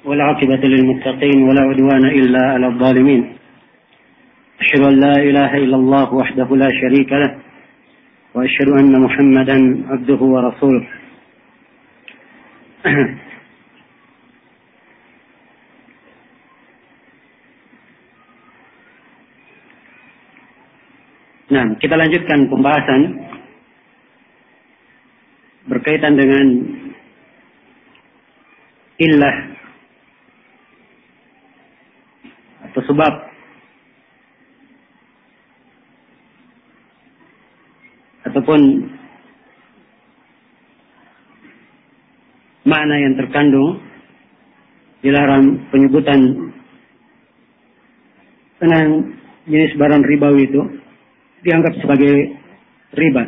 والعاقبة للمتقين ولا عدوان إلا على الظالمين. أشهد أن لا إله إلا الله وحده لا شريك له وأشهد أن محمدا عبده ورسوله. Nah, kita lanjutkan pembahasan berkaitan dengan illah atau sebab ataupun makna yang terkandung di dalam penyebutan tentang jenis barang ribawi itu dianggap sebagai riba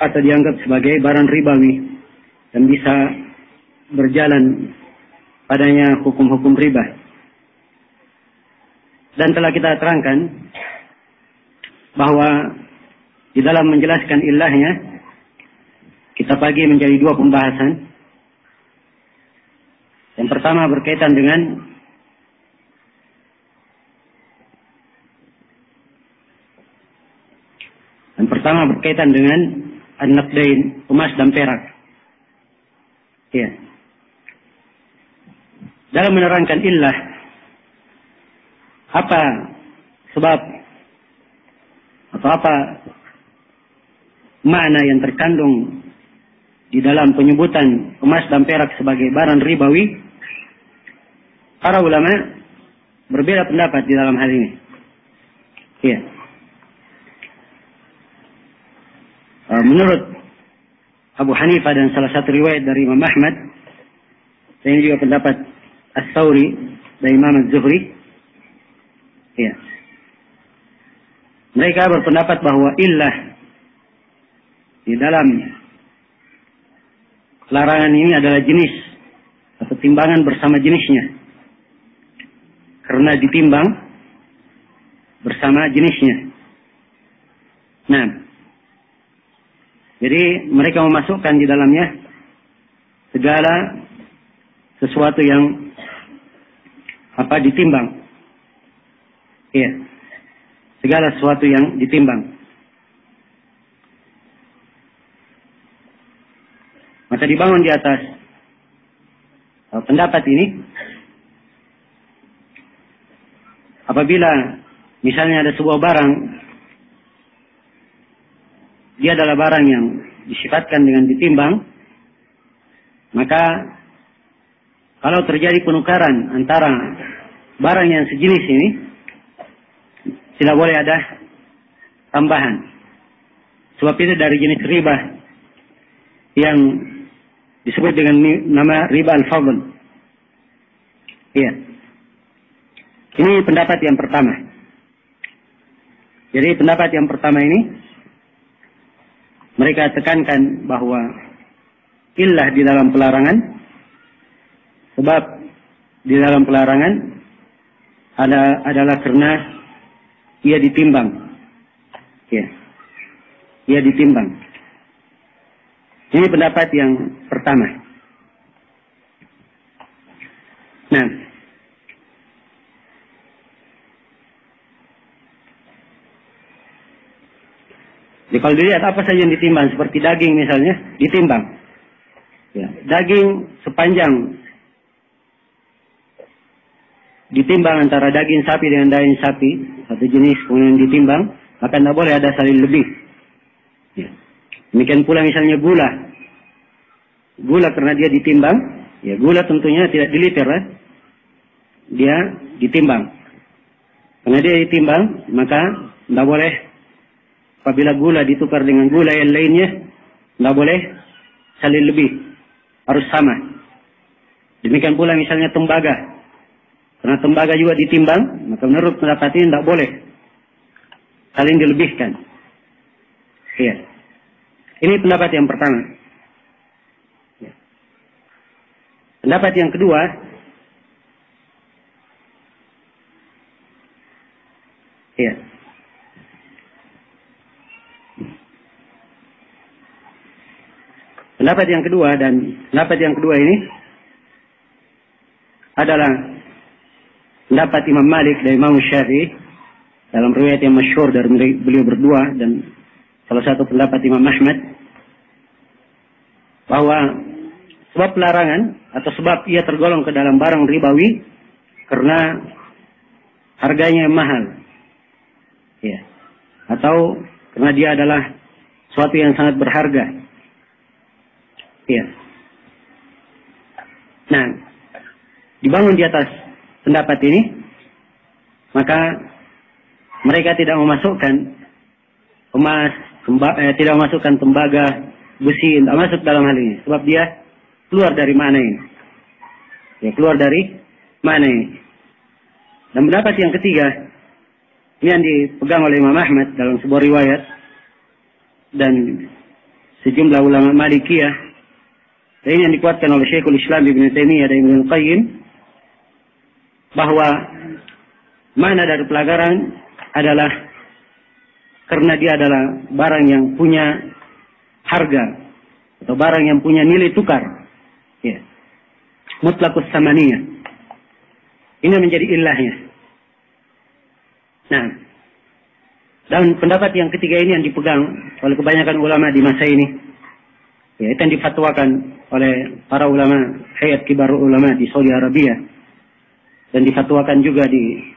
atau dianggap sebagai barang ribawi dan bisa berjalan padanya hukum-hukum riba. Dan telah kita terangkan bahwa di dalam menjelaskan illahnya kita bagi menjadi dua pembahasan. Yang pertama berkaitan dengan an-naqdain, emas dan perak. Ya. Dalam menerangkan illah, apa sebab atau apa makna yang terkandung di dalam penyebutan emas dan perak sebagai barang ribawi, para ulama berbeda pendapat di dalam hal ini. Ya. Menurut Abu Hanifah dan salah satu riwayat dari Imam Ahmad, dan ini juga pendapat As-Sawri dan Imam Az-Zuhri, ya, mereka berpendapat bahwa illah di dalam larangan ini adalah jenis atau timbangan bersama jenisnya, karena ditimbang bersama jenisnya. Nah, jadi mereka memasukkan di dalamnya segala sesuatu yang ditimbang. Iya. Segala sesuatu yang ditimbang. Maka dibangun di atas pendapat ini, apabila misalnya ada sebuah barang, dia adalah barang yang disifatkan dengan ditimbang, maka kalau terjadi penukaran antara barang yang sejenis ini, tidak boleh ada tambahan. Sebab itu dari jenis riba yang disebut dengan nama riba al-fadl. Iya. Ini pendapat yang pertama. Jadi pendapat yang pertama ini, mereka tekankan bahwa illah di dalam pelarangan, sebab di dalam pelarangan adalah karena ia ditimbang. Ya. Ia ditimbang. Ini pendapat yang pertama. Nah, jadi kalau dilihat apa saja yang ditimbang, seperti daging misalnya, ditimbang. Ya, daging sepanjang ditimbang antara daging sapi dengan daging sapi, satu jenis, kemudian ditimbang, maka tidak boleh ada saling lebih. Ya. Demikian pula misalnya gula. Gula karena dia ditimbang, ya gula tentunya tidak diliter, dia ditimbang. Karena dia ditimbang, maka tidak boleh apabila gula ditukar dengan gula yang lainnya, tidak boleh saling lebih, harus sama. Demikian pula misalnya tembaga, karena tembaga juga ditimbang, maka menurut pendapat ini tidak boleh saling dilebihkan. Ya. Ini pendapat yang pertama. Ya. Pendapat yang kedua, ya. Pendapat yang kedua ini adalah pendapat Imam Malik dan Imam Syafi'i dalam riwayat yang masyhur dari beliau berdua, dan salah satu pendapat Imam Ahmad, bahwa sebab pelarangan atau sebab ia tergolong ke dalam barang ribawi karena harganya mahal, ya, atau karena dia adalah sesuatu yang sangat berharga, ya. Nah, dibangun di atas pendapat ini, maka mereka tidak memasukkan emas, tidak memasukkan tembaga, besi, tidak masuk dalam hal ini, sebab dia keluar dari mana ini, ya, keluar dari mana ini. Dan pendapat yang ketiga, ini yang dipegang oleh Imam Ahmad dalam sebuah riwayat dan sejumlah ulama Malikiyah, dan ini yang dikuatkan oleh Syekhul Islam Ibnu Taimiyah dan Ibnu Qayyim, bahwa mana dari pelanggaran adalah karena dia adalah barang yang punya harga atau barang yang punya nilai tukar, ya, mutlaqus samaniyah. Ini menjadi ilahnya. Nah, dan pendapat yang ketiga ini yang dipegang oleh kebanyakan ulama di masa ini, ya, itu yang difatwakan oleh para ulama Hayat Kibar Ulama di Saudi Arabia, dan difatwakan juga di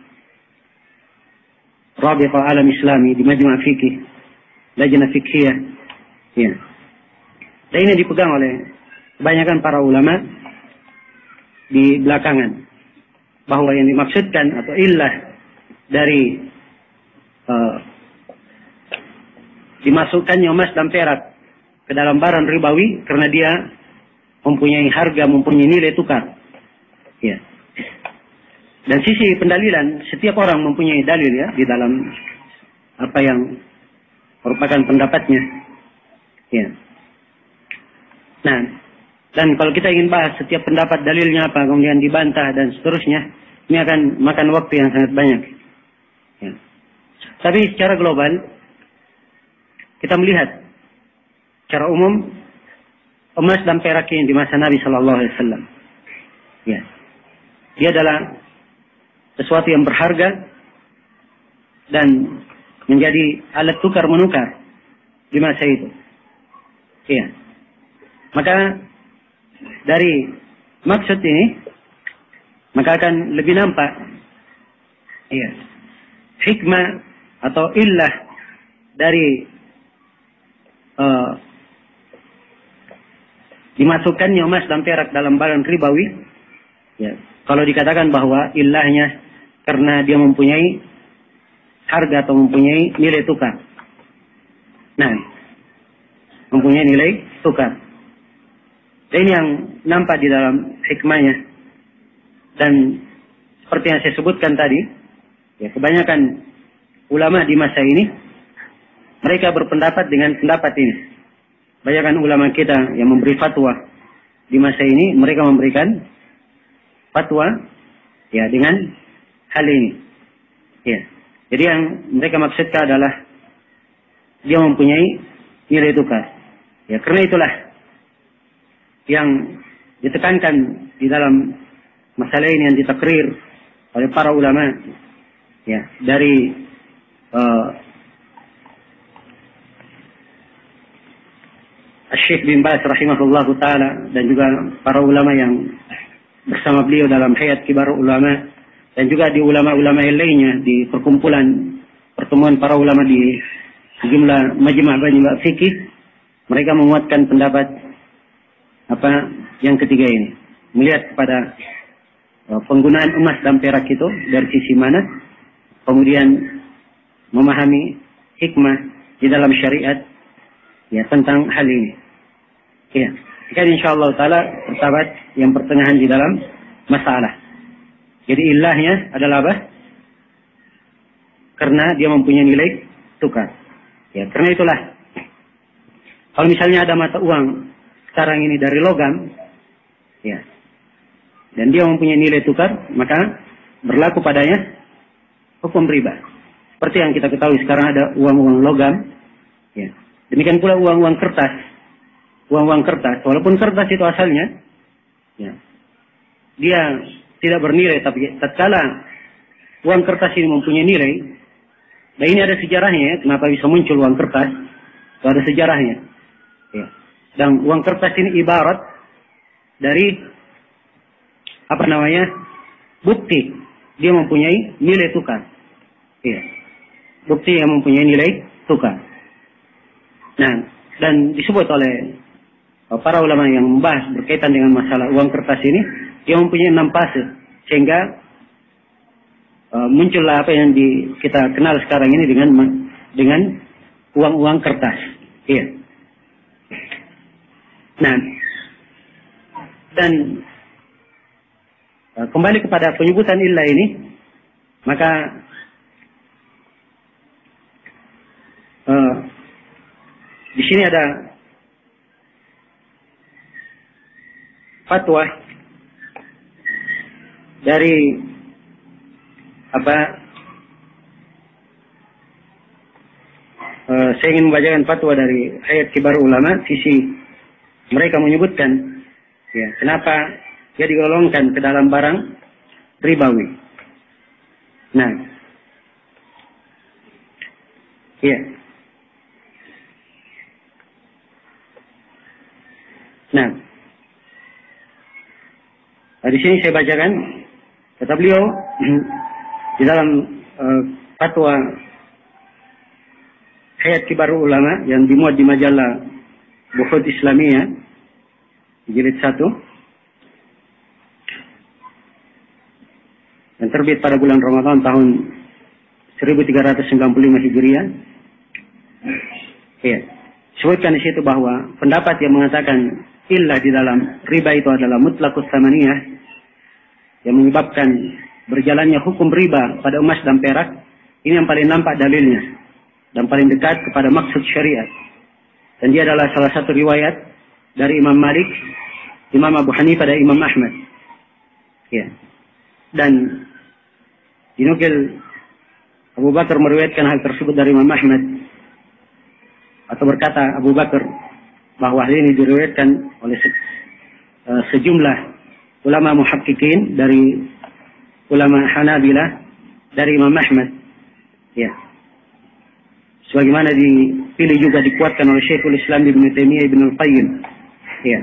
Rabitah Alam Islami, di Majma' Fikih, Lajnah Fikhiyah, ya. Dan ini dipegang oleh kebanyakan para ulama di belakangan, bahwa yang dimaksudkan atau illah dari dimasukkannya emas dan perak ke dalam barang ribawi karena dia mempunyai harga, mempunyai nilai tukar, ya. Dan sisi pendalilan, setiap orang mempunyai dalil, ya, di dalam apa yang merupakan pendapatnya, ya. Nah, dan kalau kita ingin bahas setiap pendapat dalilnya apa, kemudian dibantah dan seterusnya, ini akan makan waktu yang sangat banyak, ya. Tapi secara global kita melihat secara umum emas dan perak ini di masa Nabi Shallallahu Alaihi Wasallam, ya, dia adalah sesuatu yang berharga dan menjadi alat tukar menukar di masa itu, ya. Maka dari maksud ini, maka akan lebih nampak, ya, hikmah atau illah dari dimasukkannya emas dan perak dalam barang ribawi, ya, kalau dikatakan bahwa illahnya karena dia mempunyai harga atau mempunyai nilai tukar. Nah, mempunyai nilai tukar. Dan ini yang nampak di dalam hikmahnya. Dan seperti yang saya sebutkan tadi, ya, kebanyakan ulama di masa ini, mereka berpendapat dengan pendapat ini. Kebanyakan ulama kita yang memberi fatwa di masa ini, mereka memberikan fatwa, ya, dengan hal ini, ya. Jadi yang mereka maksudkan adalah dia mempunyai nilai tukar, ya. Karena itulah yang ditekankan di dalam masalah ini, yang ditakrir oleh para ulama, ya, dari Syekh bin Baz rahimahullahu taala, dan juga para ulama yang bersama beliau dalam Hayat Kibar Ulama, dan juga di ulama-ulama yang lainnya di pertemuan para ulama di sejumlah majma' fikih, mereka menguatkan pendapat apa yang ketiga ini, melihat pada penggunaan emas dan perak itu dari sisi mana, kemudian memahami hikmah di dalam syariat, ya, tentang hal ini, ya. Jadi insyaallah taala persahabat yang pertengahan di dalam masalah. Jadi ilahnya adalah apa? Karena dia mempunyai nilai tukar, ya. Karena itulah kalau misalnya ada mata uang sekarang ini dari logam, ya, dan dia mempunyai nilai tukar, maka berlaku padanya hukum riba. Seperti yang kita ketahui sekarang ada uang-uang logam, ya. Demikian pula uang-uang kertas. Uang-uang kertas, walaupun kertas itu asalnya, ya, dia tidak bernilai, tapi tatkala uang kertas ini mempunyai nilai, dan ini ada sejarahnya ya, kenapa bisa muncul uang kertas, itu ada sejarahnya. Ya. Dan uang kertas ini ibarat dari bukti dia mempunyai nilai tukar. Ya. Bukti yang mempunyai nilai tukar. Nah, dan disebut oleh para ulama yang membahas berkaitan dengan masalah uang kertas ini, yang mempunyai 6 fase, sehingga muncullah apa yang kita kenal sekarang ini dengan uang-uang kertas. Iya. Nah, dan kembali kepada penyebutan illah ini, maka di sini ada fatwa dari saya ingin membacakan fatwa dari Hayat Kibar Ulama. Sisi mereka menyebutkan ya, kenapa dia digolongkan ke dalam barang ribawi. Nah, iya. Nah, di sini saya bacakan kata beliau di dalam fatwa Hayat Kibar Ulama yang dimuat di majalah Bukhut Islamiyah jilid 1 yang terbit pada bulan Ramadan tahun 1395 Hijriah. Ya, sebutkan di situ bahwa pendapat yang mengatakan illah di dalam riba itu adalah mutlaqus tsamaniyah, yang menyebabkan berjalannya hukum riba pada emas dan perak, ini yang paling nampak dalilnya dan paling dekat kepada maksud syariat. Dan dia adalah salah satu riwayat dari Imam Malik, Imam Abu Hanifah dan Imam Ahmad. Ya. Dan dinukil Abu Bakar meriwayatkan hal tersebut dari Imam Ahmad, atau berkata Abu Bakar bahwa hal ini diriwayatkan oleh sejumlah ulama muhaqqiqin dari ulama Hanabilah dari Imam Ahmad. Ya. Sebagaimana dipilih juga dikuatkan oleh Syekhul Islam Ibnu Taimiyah Ibnu Al-Qayyim. Ya.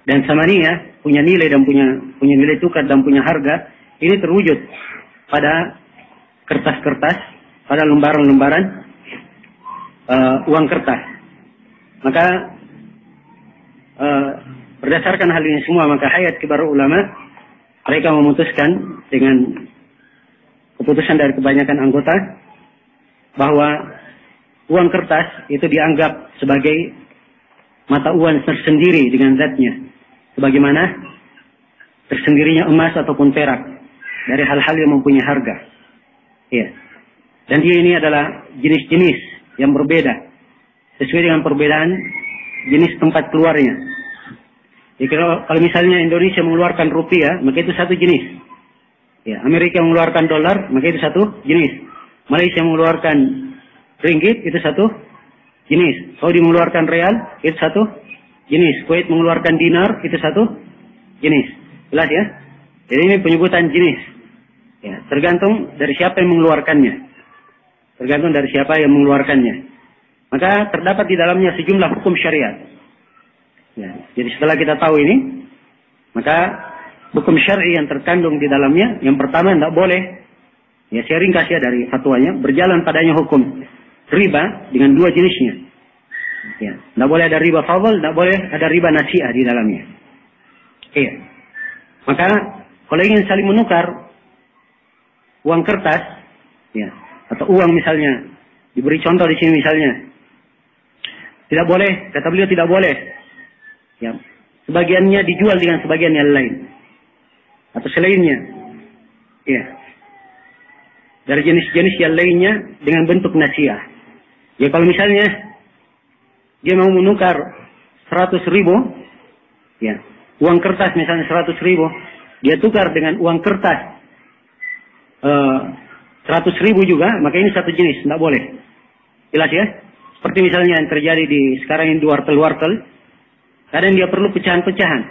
Dan samaniyah punya nilai dan punya nilai tukar dan punya harga, ini terwujud pada kertas-kertas, pada lembaran-lembaran uang kertas. Maka berdasarkan hal ini semua, maka Hayat Kibar Ulama mereka memutuskan dengan keputusan dari kebanyakan anggota bahwa uang kertas itu dianggap sebagai mata uang tersendiri dengan zatnya, sebagaimana tersendirinya emas ataupun perak dari hal-hal yang mempunyai harga. Ya. Dan dia ini adalah jenis-jenis yang berbeda sesuai dengan perbedaan jenis tempat keluarnya. Ya, kalau misalnya Indonesia mengeluarkan rupiah, maka itu satu jenis. Ya, Amerika mengeluarkan dolar, maka itu satu jenis. Malaysia mengeluarkan ringgit, itu satu jenis. Saudi mengeluarkan real, itu satu jenis. Kuwait mengeluarkan dinar, itu satu jenis. Jelas ya? Jadi ini penyebutan jenis. Ya, tergantung dari siapa yang mengeluarkannya. Tergantung dari siapa yang mengeluarkannya. Maka terdapat di dalamnya sejumlah hukum syariat. Ya, jadi setelah kita tahu ini, maka hukum syar'i yang terkandung di dalamnya, yang pertama tidak boleh, ya saya ringkas ya dari fatwanya, berjalan padanya hukum riba dengan dua jenisnya. Ya, tidak boleh ada riba fadl, tidak boleh ada riba nasi'ah di dalamnya. Iya. Maka kalau ingin saling menukar uang kertas, ya, atau uang misalnya, diberi contoh di sini misalnya, tidak boleh, kata beliau tidak boleh. Ya, sebagiannya dijual dengan sebagian yang lain atau selainnya. Ya. Dari jenis-jenis yang lainnya dengan bentuk nasiah. Ya kalau misalnya dia mau menukar 100.000, ya, uang kertas misalnya 100.000, dia tukar dengan uang kertas 100.000 juga, maka ini satu jenis, tidak boleh. Jelas ya? Seperti misalnya yang terjadi di sekarang ini di wartel-wartel, kadang dia perlu pecahan-pecahan,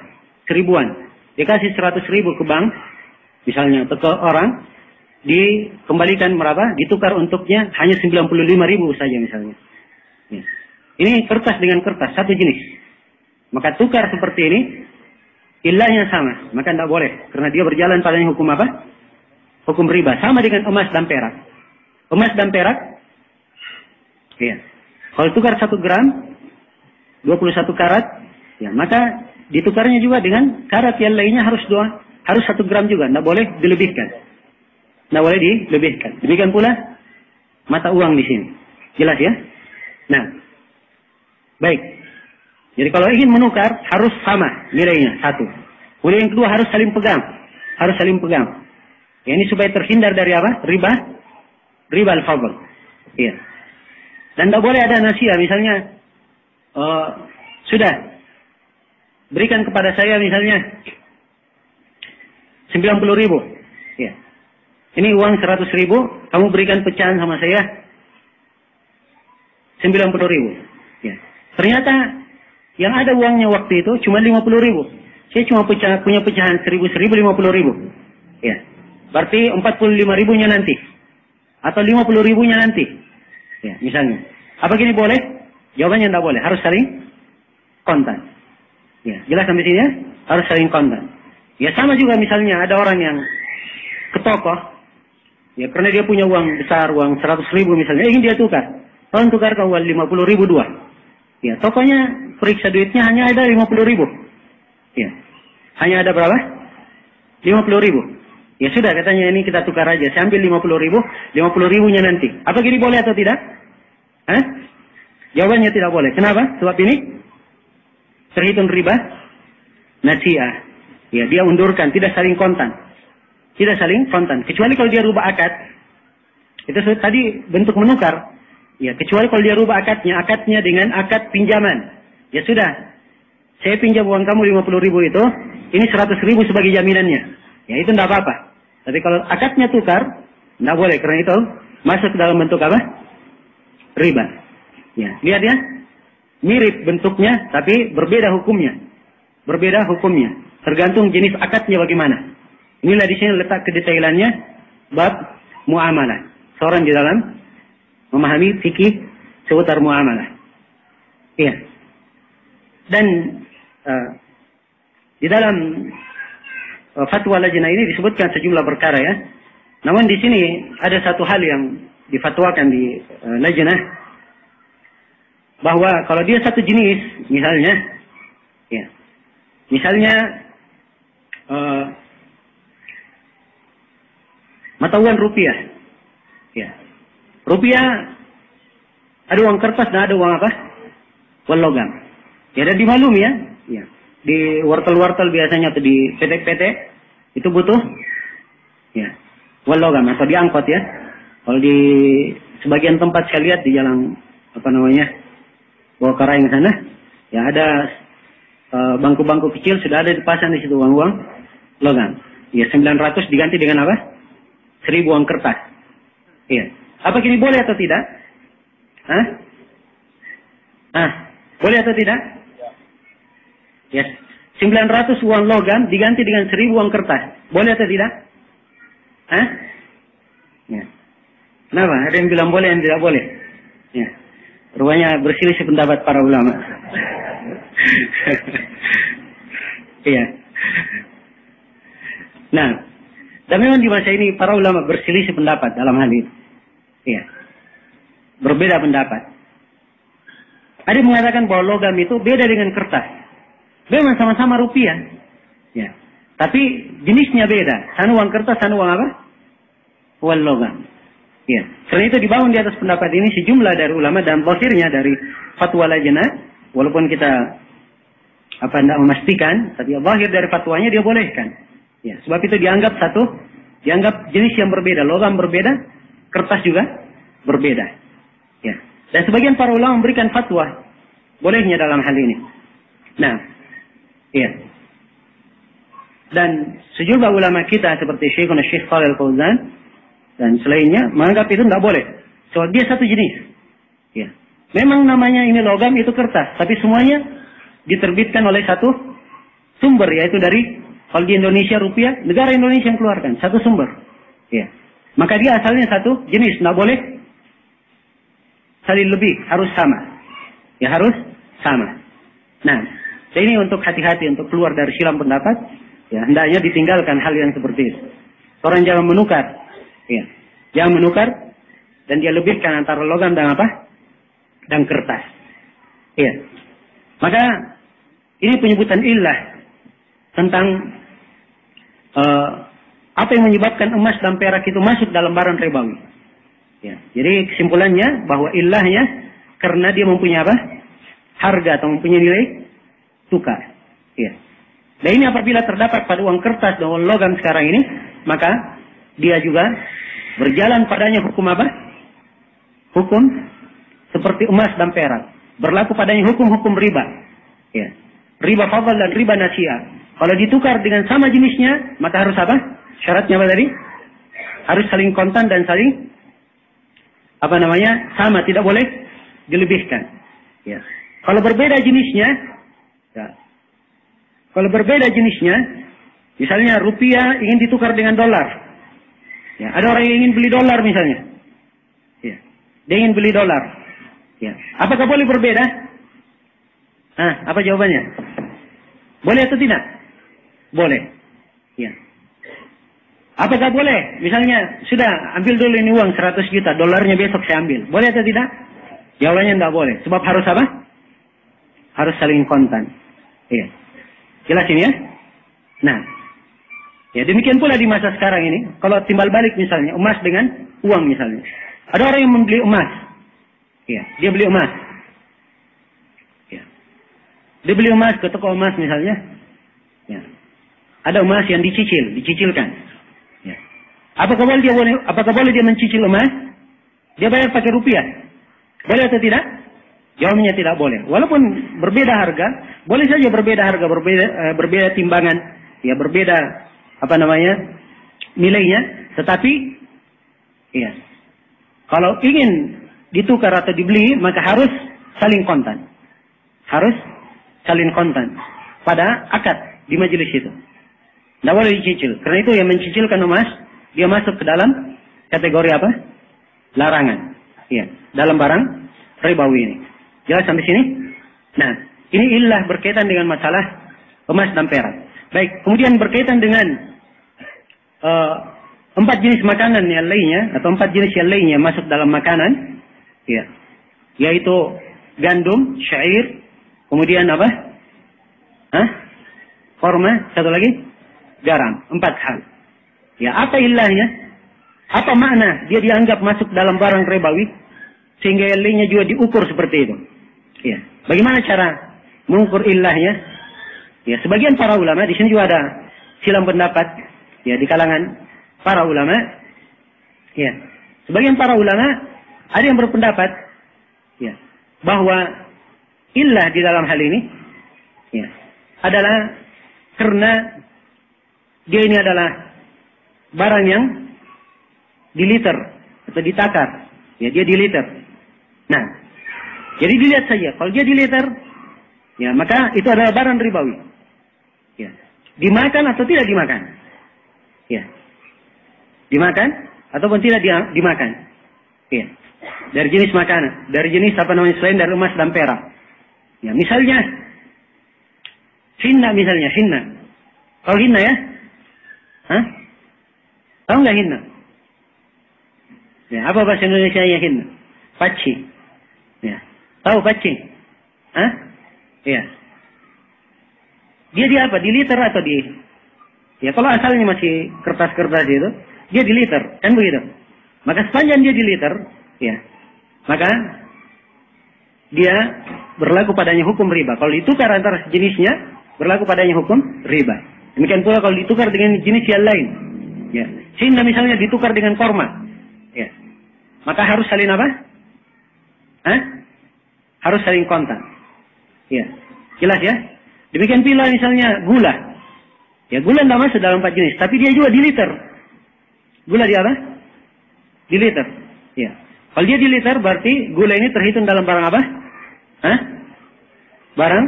seribuan. Dia kasih 100.000 ke bank, misalnya atau ke orang, dikembalikan berapa? Ditukar untuknya hanya 95.000 saja misalnya. Ya. Ini kertas dengan kertas, satu jenis. Maka tukar seperti ini, ilahnya sama. Maka tidak boleh. Karena dia berjalan padanya hukum apa? Hukum riba. Sama dengan emas dan perak. Emas dan perak, ya. Kalau tukar 1 gram, 21 karat, ya, maka ditukarnya juga dengan karat yang lainnya harus 1 gram juga. Tidak boleh dilebihkan. Tidak boleh dilebihkan. Demikian pula mata uang di sini. Jelas ya? Nah, baik. Jadi kalau ingin menukar harus sama nilainya, satu. Kemudian yang kedua harus saling pegang. Harus saling pegang. Ya, ini supaya terhindar dari apa? Riba al-fadl. Iya. Dan tidak boleh ada nasiah. Misalnya, sudah berikan kepada saya misalnya 90.000. Ya. Ini uang 100.000, kamu berikan pecahan sama saya 90.000. Ya. Ternyata yang ada uangnya waktu itu cuma 50.000. Saya cuma punya pecahan 1.000, 50.000. Ya. Berarti 45.000-nya nanti. Atau 50.000-nya nanti. Ya, misalnya. Apa gini boleh? Jawabannya tidak boleh. Harus saling kontan. Ya, jelas sampai sini ya? Harus saling kontan. Ya, sama juga misalnya ada orang yang ke toko. Ya, karena dia punya uang besar, uang 100.000 misalnya. Ingin dia tukar. Tolong tukar ke uang 50.000 dua. Ya, tokonya periksa duitnya hanya ada 50.000. Ya. Hanya ada berapa? 50.000. Ya sudah, katanya ini kita tukar aja. Saya ambil 50.000, 50.000-nya nanti. Apa gini boleh atau tidak? Hah? Jawabannya tidak boleh. Kenapa? Sebab ini terhitung riba nasiah. Ya, dia undurkan, tidak saling kontan. Tidak saling kontan. Kecuali kalau dia rubah akad. Itu tadi bentuk menukar. Ya, kecuali kalau dia rubah akadnya dengan akad pinjaman. Ya sudah. Saya pinjam uang kamu 50.000 itu, ini 100.000 sebagai jaminannya. Ya, itu tidak apa-apa. Tapi kalau akadnya tukar, tidak boleh. Karena itu masuk dalam bentuk apa? Riba. Ya, lihat ya. Mirip bentuknya, tapi berbeda hukumnya. Berbeda hukumnya. Tergantung jenis akadnya bagaimana. Inilah di sini letak kedetailannya bab muamalah. Seorang di dalam memahami fikih seputar muamalah. Iya. Dan di dalam fatwa lajnah ini disebutkan sejumlah perkara ya. Namun di sini ada satu hal yang difatwakan di lajnah, bahwa kalau dia satu jenis, misalnya, ya, misalnya mata uang rupiah, ya, rupiah ada uang kertas dan ada uang apa? Uang logam. Ya, dan dimaklumi ya, ya. Di wortel-wortel biasanya atau di petek-petek itu butuh ya uang logam atau diangkut ya. Kalau di sebagian tempat saya lihat di jalan apa namanya Bawah Karaing sana ya ada bangku-bangku kecil sudah ada dipasang di situ uang-uang logam. Ya 900 diganti dengan apa? 1.000 uang kertas. Iya. Apa gini boleh atau tidak? Hah? Boleh atau tidak? Ya, 900 uang logam diganti dengan 1.000 uang kertas. Boleh atau tidak? Hah? Ya. Kenapa? Ada yang bilang boleh, yang tidak boleh. Ya. Rupanya berselisih pendapat para ulama. Iya. Nah, dan memang di masa ini para ulama berselisih pendapat dalam hal ini. Iya. Berbeda pendapat. Ada yang mengatakan bahwa logam itu beda dengan kertas. Memang sama-sama rupiah. Ya. Tapi jenisnya beda. Sana uang kertas, sana uang apa? Uang logam. Ya. Karena itu dibangun di atas pendapat ini sejumlah dari ulama dan akhirnya dari fatwa lajnah. Walaupun kita tidak memastikan, tapi akhir dari fatwanya dia bolehkan. Ya. Sebab itu dianggap jenis yang berbeda. Logam berbeda, kertas juga berbeda. Ya. Dan sebagian para ulama memberikan fatwa bolehnya dalam hal ini. Nah, iya. Dan sejumlah ulama kita seperti Syekh Shalih Al-Fauzan dan selainnya menganggap itu tidak boleh. Soal dia satu jenis. Ya. Memang namanya ini logam itu kertas, tapi semuanya diterbitkan oleh satu sumber yaitu dari Kalau di Indonesia rupiah, negara Indonesia yang keluarkan, satu sumber. Ya. Maka dia asalnya satu jenis, nggak boleh saling lebih, harus sama. Ya harus sama. Nah, ini untuk hati-hati untuk keluar dari silam pendapat. Ya, hendaknya ditinggalkan hal yang seperti itu. Orang jangan menukar. Ya. Jangan menukar dan dia lebihkan antara logam dan apa? Dan kertas. Ya. Maka ini penyebutan illah tentang apa yang menyebabkan emas dan perak itu masuk dalam barang ribawi. Ya. Jadi kesimpulannya bahwa illahnya karena dia mempunyai apa? Harga atau mempunyai nilai tukar. Ya. Dan ini apabila terdapat pada uang kertas dan uang logam sekarang ini, maka dia juga berjalan padanya hukum apa? Hukum seperti emas dan perak. Berlaku padanya hukum-hukum riba. Ya. Riba fadl dan riba nasiah. Kalau ditukar dengan sama jenisnya, maka harus apa? Syaratnya apa tadi? Harus saling kontan dan saling sama, tidak boleh dilebihkan. Ya. Kalau berbeda jenisnya, ya. Kalau berbeda jenisnya, misalnya rupiah ingin ditukar dengan dolar. Ya, ada orang yang ingin beli dolar misalnya. Ya. Dia ingin beli dolar. Ya. Apakah boleh berbeda? Apa jawabannya? Boleh atau tidak? Boleh. Ya. Apakah boleh? Misalnya, sudah ambil dulu ini uang 100 juta, dolarnya besok saya ambil. Boleh atau tidak? Jawabannya tidak boleh. Sebab harus apa? Harus saling kontan. Iya. Jelas ini ya? Nah. Ya demikian pula di masa sekarang ini. Kalau timbal balik misalnya, emas dengan uang misalnya. Ada orang yang membeli emas. Iya. Dia beli emas. Iya. Dia beli emas ke toko emas misalnya. Ya. Ada emas yang dicicilkan. Ya. Apakah boleh dia mencicil emas? Dia bayar pakai rupiah. Boleh atau tidak? Jawabnya tidak boleh. Walaupun berbeda harga, boleh saja berbeda harga, berbeda timbangan, ya berbeda nilainya. Tetapi, ya kalau ingin ditukar atau dibeli, maka harus saling kontan. Harus saling kontan pada akad di majelis itu. Tidak boleh dicicil. Karena itu yang mencicilkan emas, dia masuk ke dalam kategori apa? Larangan. Ya, dalam barang ribawi ini. Jelas sampai sini? Nah, ini illah berkaitan dengan masalah emas dan perak. Baik, kemudian berkaitan dengan 4 jenis makanan yang lainnya, atau 4 jenis yang lainnya masuk dalam makanan, ya, yaitu gandum, syair, kemudian apa? Korma, satu lagi, garam. 4 hal. Ya, apa illahnya? Apa makna dia dianggap masuk dalam barang ribawi sehingga yang lainnya juga diukur seperti itu? Ya, bagaimana cara mengukur illahnya? Ya, sebagian para ulama di sini juga ada silang pendapat. Ya, di kalangan para ulama. Ya, sebagian para ulama ada yang berpendapat, ya, bahwa illah di dalam hal ini, ya, adalah karena dia ini adalah barang yang diliter atau ditakar. Ya, dia diliter. Nah, jadi dilihat saja. Kalau dia diliter, ya maka itu adalah barang ribawi. Ya, dimakan atau tidak dimakan? Ya, dimakan ataupun tidak dimakan? Ya, dari jenis makanan, dari jenis selain dari emas dan perak. Ya, misalnya hinna misalnya, hinna. Tahu hinna ya? Tahu nggak hinna? Ya, apa bahasa Indonesia ya hinna? Paci. Ya. Tahu paci? Ya. Dia apa? Di liter atau di? Ya, kalau asalnya masih kertas-kertas itu, dia di liter, kan begitu. Maka sepanjang dia di liter, ya, maka dia berlaku padanya hukum riba. Kalau ditukar antara jenisnya, berlaku padanya hukum riba. Demikian pula kalau ditukar dengan jenis yang lain, ya, sehingga misalnya ditukar dengan korma, ya, maka harus saling apa? Harus saling kontan. Ya, jelas ya. Demikian pula misalnya gula. Ya, gula tidak masuk dalam 4 jenis, tapi dia juga di liter. Gula di apa? Di liter. Ya. Kalau dia di liter berarti gula ini terhitung dalam barang apa? Barang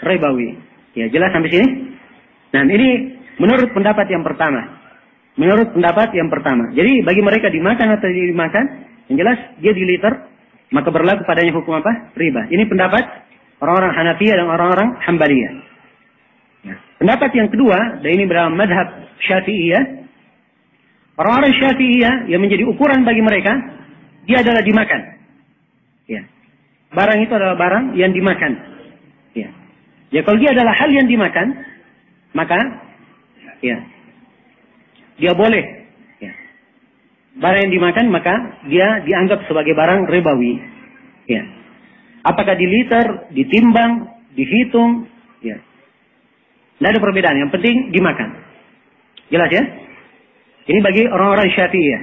ribawi. Ya, jelas sampai sini? Nah, ini menurut pendapat yang pertama. Menurut pendapat yang pertama. Jadi bagi mereka dimakan atau tidak dimakan, yang jelas dia diliter, maka berlaku padanya hukum apa? Riba. Ini pendapat orang-orang Hanafiyah dan orang-orang Hambaliyah. Ya. Pendapat yang kedua, dan ini dalam madhab Syafi'iyah, orang-orang Syafi'iyah yang menjadi ukuran bagi mereka, dia adalah dimakan. Ya. Barang itu adalah barang yang dimakan. Ya. Ya, kalau dia adalah hal yang dimakan, maka ya, dia boleh. Ya. Barang yang dimakan, maka dia dianggap sebagai barang ribawi. Ya. Apakah diliter, ditimbang, dihitung, ya. Tidak ada perbedaan. Yang penting dimakan. Jelas ya? Ini bagi orang-orang Syafi'iyah.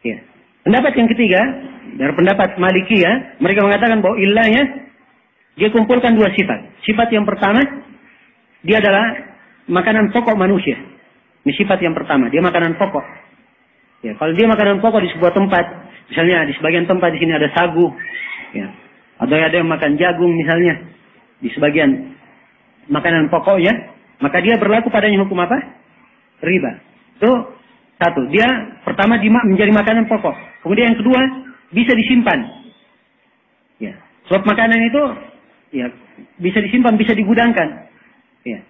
Ya. Pendapat yang ketiga, dari pendapat Malikiyah, mereka mengatakan bahwa ilahnya, dia kumpulkan dua sifat. Sifat yang pertama, dia adalah makanan pokok manusia. Ini sifat yang pertama, dia makanan pokok. Ya, kalau dia makanan pokok di sebuah tempat, misalnya di sebagian tempat di sini ada sagu, ya, atau ada yang makan jagung misalnya, di sebagian makanan pokoknya, maka dia berlaku padanya hukum apa? Riba. Itu satu. Dia pertama menjadi makanan pokok. Kemudian yang kedua, bisa disimpan. Ya. Sebab makanan itu ya bisa disimpan, bisa digudangkan. Ya.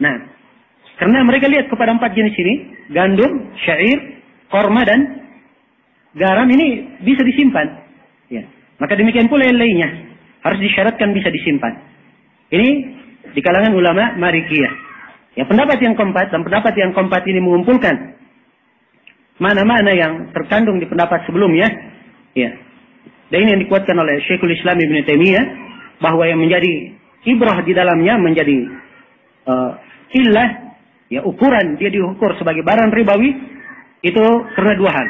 Nah, karena mereka lihat kepada 4 jenis ini, gandum, syair, korma, dan garam ini bisa disimpan. Ya. Maka demikian pula yang lainnya. Harus disyaratkan bisa disimpan. Ini di kalangan ulama Malikiyah. Ya, pendapat yang keempat, dan pendapat yang keempat ini mengumpulkan mana-mana yang terkandung di pendapat sebelumnya. Ya. Dan ini yang dikuatkan oleh Syekhul Islam Ibn Taimiyah, bahwa yang menjadi ibrah di dalamnya menjadi illah, ya, ukuran dia diukur sebagai barang ribawi, itu karena dua hal.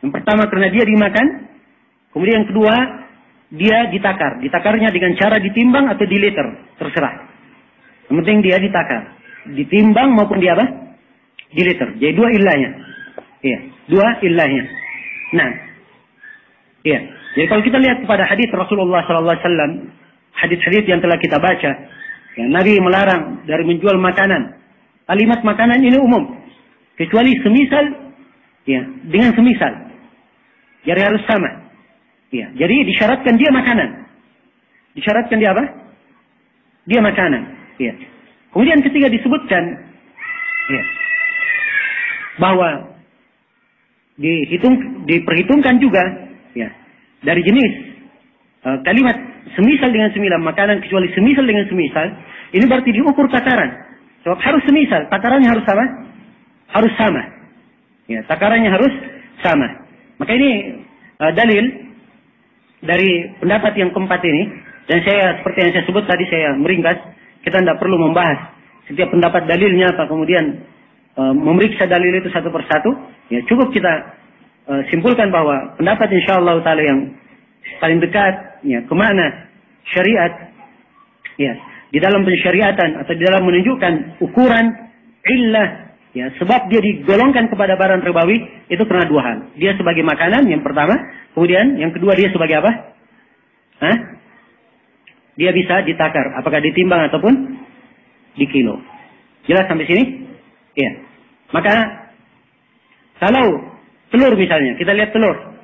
Yang pertama karena dia dimakan, kemudian yang kedua dia ditakar. Ditakarnya dengan cara ditimbang atau diliter, terserah. Yang penting dia ditakar, ditimbang maupun dia apa? Diliter. Jadi dua ilahnya. Iya, dua ilahnya. Nah, iya. Jadi kalau kita lihat kepada hadis Rasulullah SAW, hadis-hadis yang telah kita baca, ya, Nabi melarang dari menjual makanan. Kalimat makanan ini umum, kecuali semisal, ya, dengan semisal. Jadi harus sama. Ya, jadi disyaratkan dia makanan. Disyaratkan dia apa? Dia makanan. Ya. Kemudian ketika disebutkan, ya, bahwa diperhitungkan juga, ya, dari jenis kalimat semisal dengan semisal, makanan kecuali semisal dengan semisal, ini berarti diukur takaran. Sebab harus semisal, takarannya harus sama, harus sama. Ya, takarannya harus sama. Maka ini dalil dari pendapat yang keempat ini, dan saya seperti yang saya sebut tadi, saya meringkas. Kita tidak perlu membahas setiap pendapat dalilnya apa, kemudian memeriksa dalil itu satu persatu. Ya, cukup kita simpulkan bahwa pendapat insyaallah taala yang paling dekat, ya, kemana syariat, ya, di dalam pensyariatan atau di dalam menunjukkan ukuran illah, ya, sebab dia digolongkan kepada barang ribawi itu karena dua hal. Dia sebagai makanan yang pertama, kemudian yang kedua dia sebagai apa? Hah? Dia bisa ditakar, apakah ditimbang ataupun dikilo. Jelas sampai sini? Iya. Maka kalau telur misalnya, kita lihat telur.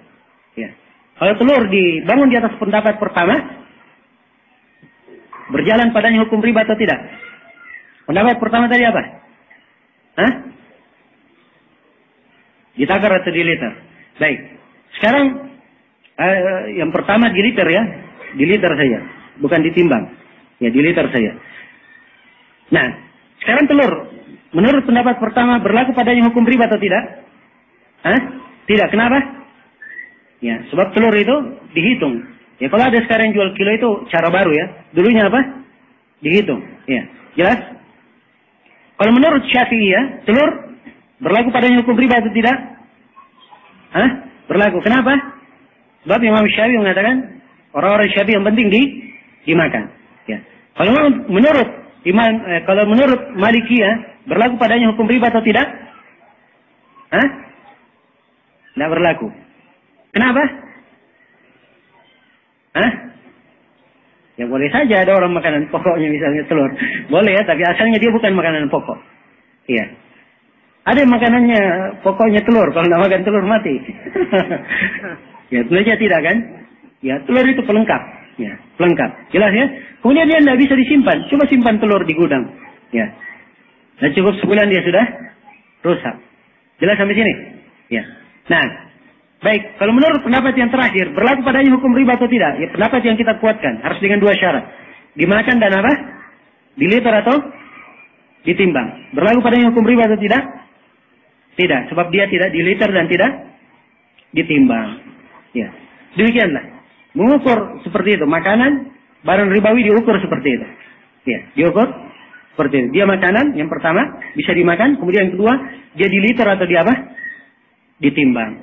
Ya. Kalau telur dibangun di atas pendapat pertama, berjalan padanya hukum riba atau tidak? Pendapat pertama tadi apa? Hah? Ditakar atau diliter? Baik. Sekarang yang pertama diliter, ya. Diliter saja, bukan ditimbang. Ya, diliter saja. Nah, sekarang telur, menurut pendapat pertama berlaku padanya hukum riba atau tidak? Hah? Tidak. Kenapa? Ya, sebab telur itu dihitung. Ya, kalau ada sekarang jual kilo itu cara baru, ya. Dulunya apa? Dihitung. Ya, jelas? Kalau menurut Syafi'i, ya, telur berlaku padanya hukum riba atau tidak? Hah? Berlaku. Kenapa? Sebab Imam Syafi'i mengatakan orang-orang Syafi'i yang penting dimakan. Ya. Kalau menurut Malikiyah berlaku padanya hukum riba atau tidak? Hah? Tidak berlaku. Kenapa? Hah? Ya boleh saja ada orang makanan pokoknya misalnya telur. Boleh, ya, tapi asalnya dia bukan makanan pokok. Iya. Ada yang makanannya pokoknya telur. Kalau nggak makan telur mati. Ya, telurnya tidak kan? Ya, telur itu pelengkap. Ya, pelengkap. Jelas ya? Kemudian dia tidak bisa disimpan. Coba simpan telur di gudang. Ya. Dan cukup sebulan dia sudah rusak. Jelas sampai sini? Ya. Nah, baik. Kalau menurut pendapat yang terakhir, berlaku padanya hukum riba atau tidak? Ya, pendapat yang kita kuatkan. Harus dengan dua syarat. Dimakan dan apa? Diliter atau ditimbang. Berlaku padanya hukum riba atau tidak? Tidak. Sebab dia tidak diliter dan tidak ditimbang. Ya. Demikianlah. Mengukur seperti itu. Makanan, barang ribawi diukur seperti itu. Ya. Diukur seperti itu. Dia makanan, yang pertama, bisa dimakan. Kemudian yang kedua, dia diliter atau di apa? Ditimbang.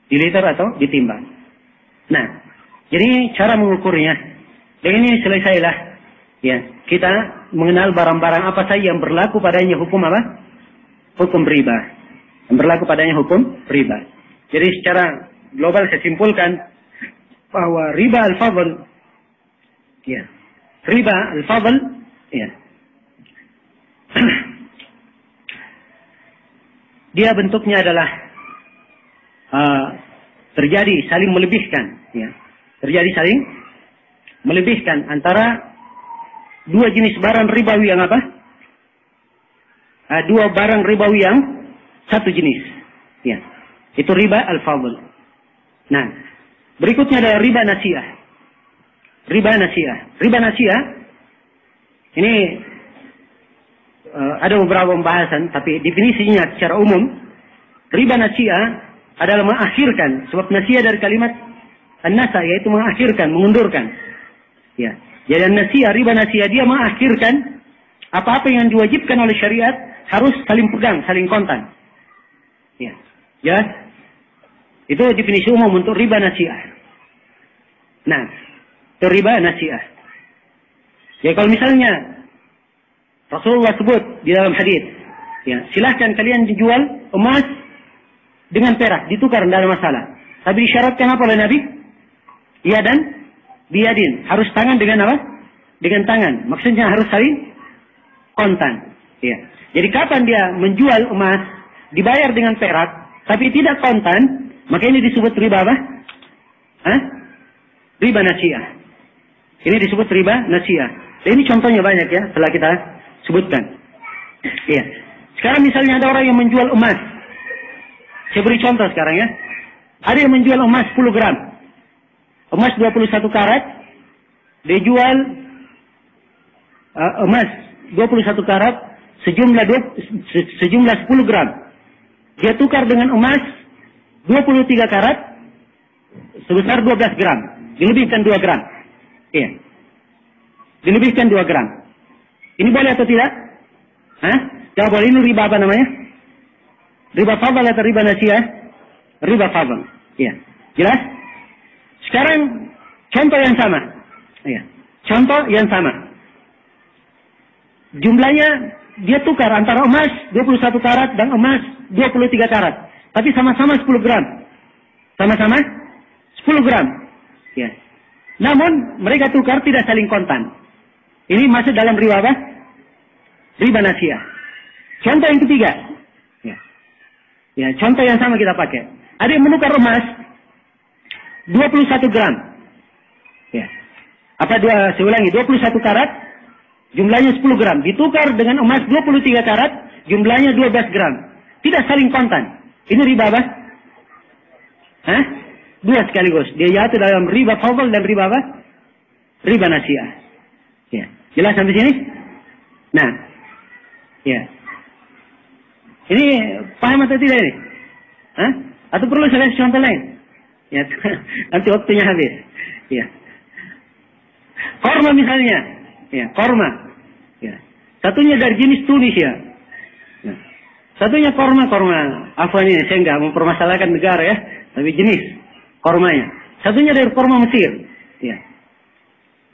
Diliter atau ditimbang. Nah, jadi cara mengukurnya. Dan ini selesailah. Ya, kita mengenal barang-barang apa saja yang berlaku padanya hukum apa? Hukum riba. Yang berlaku padanya hukum riba. Jadi secara global saya simpulkan bahwa riba al-fadl, ya, riba al-fadl, ya, dia bentuknya adalah terjadi saling melebihkan, ya, terjadi saling melebihkan antara dua jenis barang ribawi yang apa? Dua barang ribawi yang satu jenis. Ya. Itu riba al-fadl. Nah, berikutnya adalah riba nasi'ah. Riba nasi'ah. Riba nasi'ah ini ada beberapa pembahasan, tapi definisinya secara umum, riba nasi'ah adalah mengakhirkan, sebab nasi'ah dari kalimat an-nasa, yaitu mengakhirkan, mengundurkan. Ya. Jadi nasi'ah, riba nasi'ah, dia mengakhirkan apa-apa yang diwajibkan oleh syariat harus saling pegang, saling kontan. Ya. Ya. Itu definisi umum untuk riba nasi'ah. Nah, itu riba nasi'ah. Ya, kalau misalnya Rasulullah sebut di dalam hadis, ya, silahkan kalian dijual emas dengan perak, ditukar, tidak ada masalah. Tapi disyaratkan apa oleh Nabi? Iya dan biyadin, harus tangan dengan apa? Dengan tangan. Maksudnya harus saling kontan. Ya. Jadi kapan dia menjual emas dibayar dengan perak, tapi tidak kontan, maka ini disebut riba apa? Riba nasi'ah. Ini disebut riba nasi'ah. Dan ini contohnya banyak ya, telah kita sebutkan. Iya. Sekarang misalnya ada orang yang menjual emas. Saya beri contoh sekarang ya. Ada yang menjual emas 10 gram. Emas 21 karat. Dia jual emas 21 karat sejumlah 10 gram. Dia tukar dengan emas 23 karat sebesar 12 gram. Dilebihkan 2 gram. Iya. Dilebihkan 2 gram. Ini boleh atau tidak? Kalau boleh, ini riba apa namanya? Riba fadl atau riba nasi'ah? Riba fadl. Iya. Jelas? Sekarang contoh yang sama. Iya. Contoh yang sama. Jumlahnya dia tukar antara emas 21 karat dan emas 23 karat. Tapi sama-sama 10 gram. Sama-sama 10 gram. Ya. Namun mereka tukar tidak saling kontan. Ini masuk dalam riba apa? Riba nasi'ah. Contoh yang ketiga. Ya. Ya, contoh yang sama kita pakai. Ada yang menukar emas 21 gram. Ya. Saya ulangi, 21 karat jumlahnya 10 gram. Ditukar dengan emas 23 karat jumlahnya 12 gram. Tidak saling kontan. Ini riba apa? Dua sekaligus. Dia jatuh dalam riba fadl dan riba apa? Riba nasi'ah. Ya. Jelas sampai sini? Nah. Ya. Ini paham atau tidak ini? Atau perlu saya kasih contoh lain? Ya. Nanti waktunya habis. Ya. Korma misalnya. Ya, korma. Ya. Satunya dari jenis Tunisia. Ya. Satunya korma. Afwan ini saya nggak mempermasalahkan negara ya, tapi jenis kormanya. Satunya dari korma Mesir. Ya.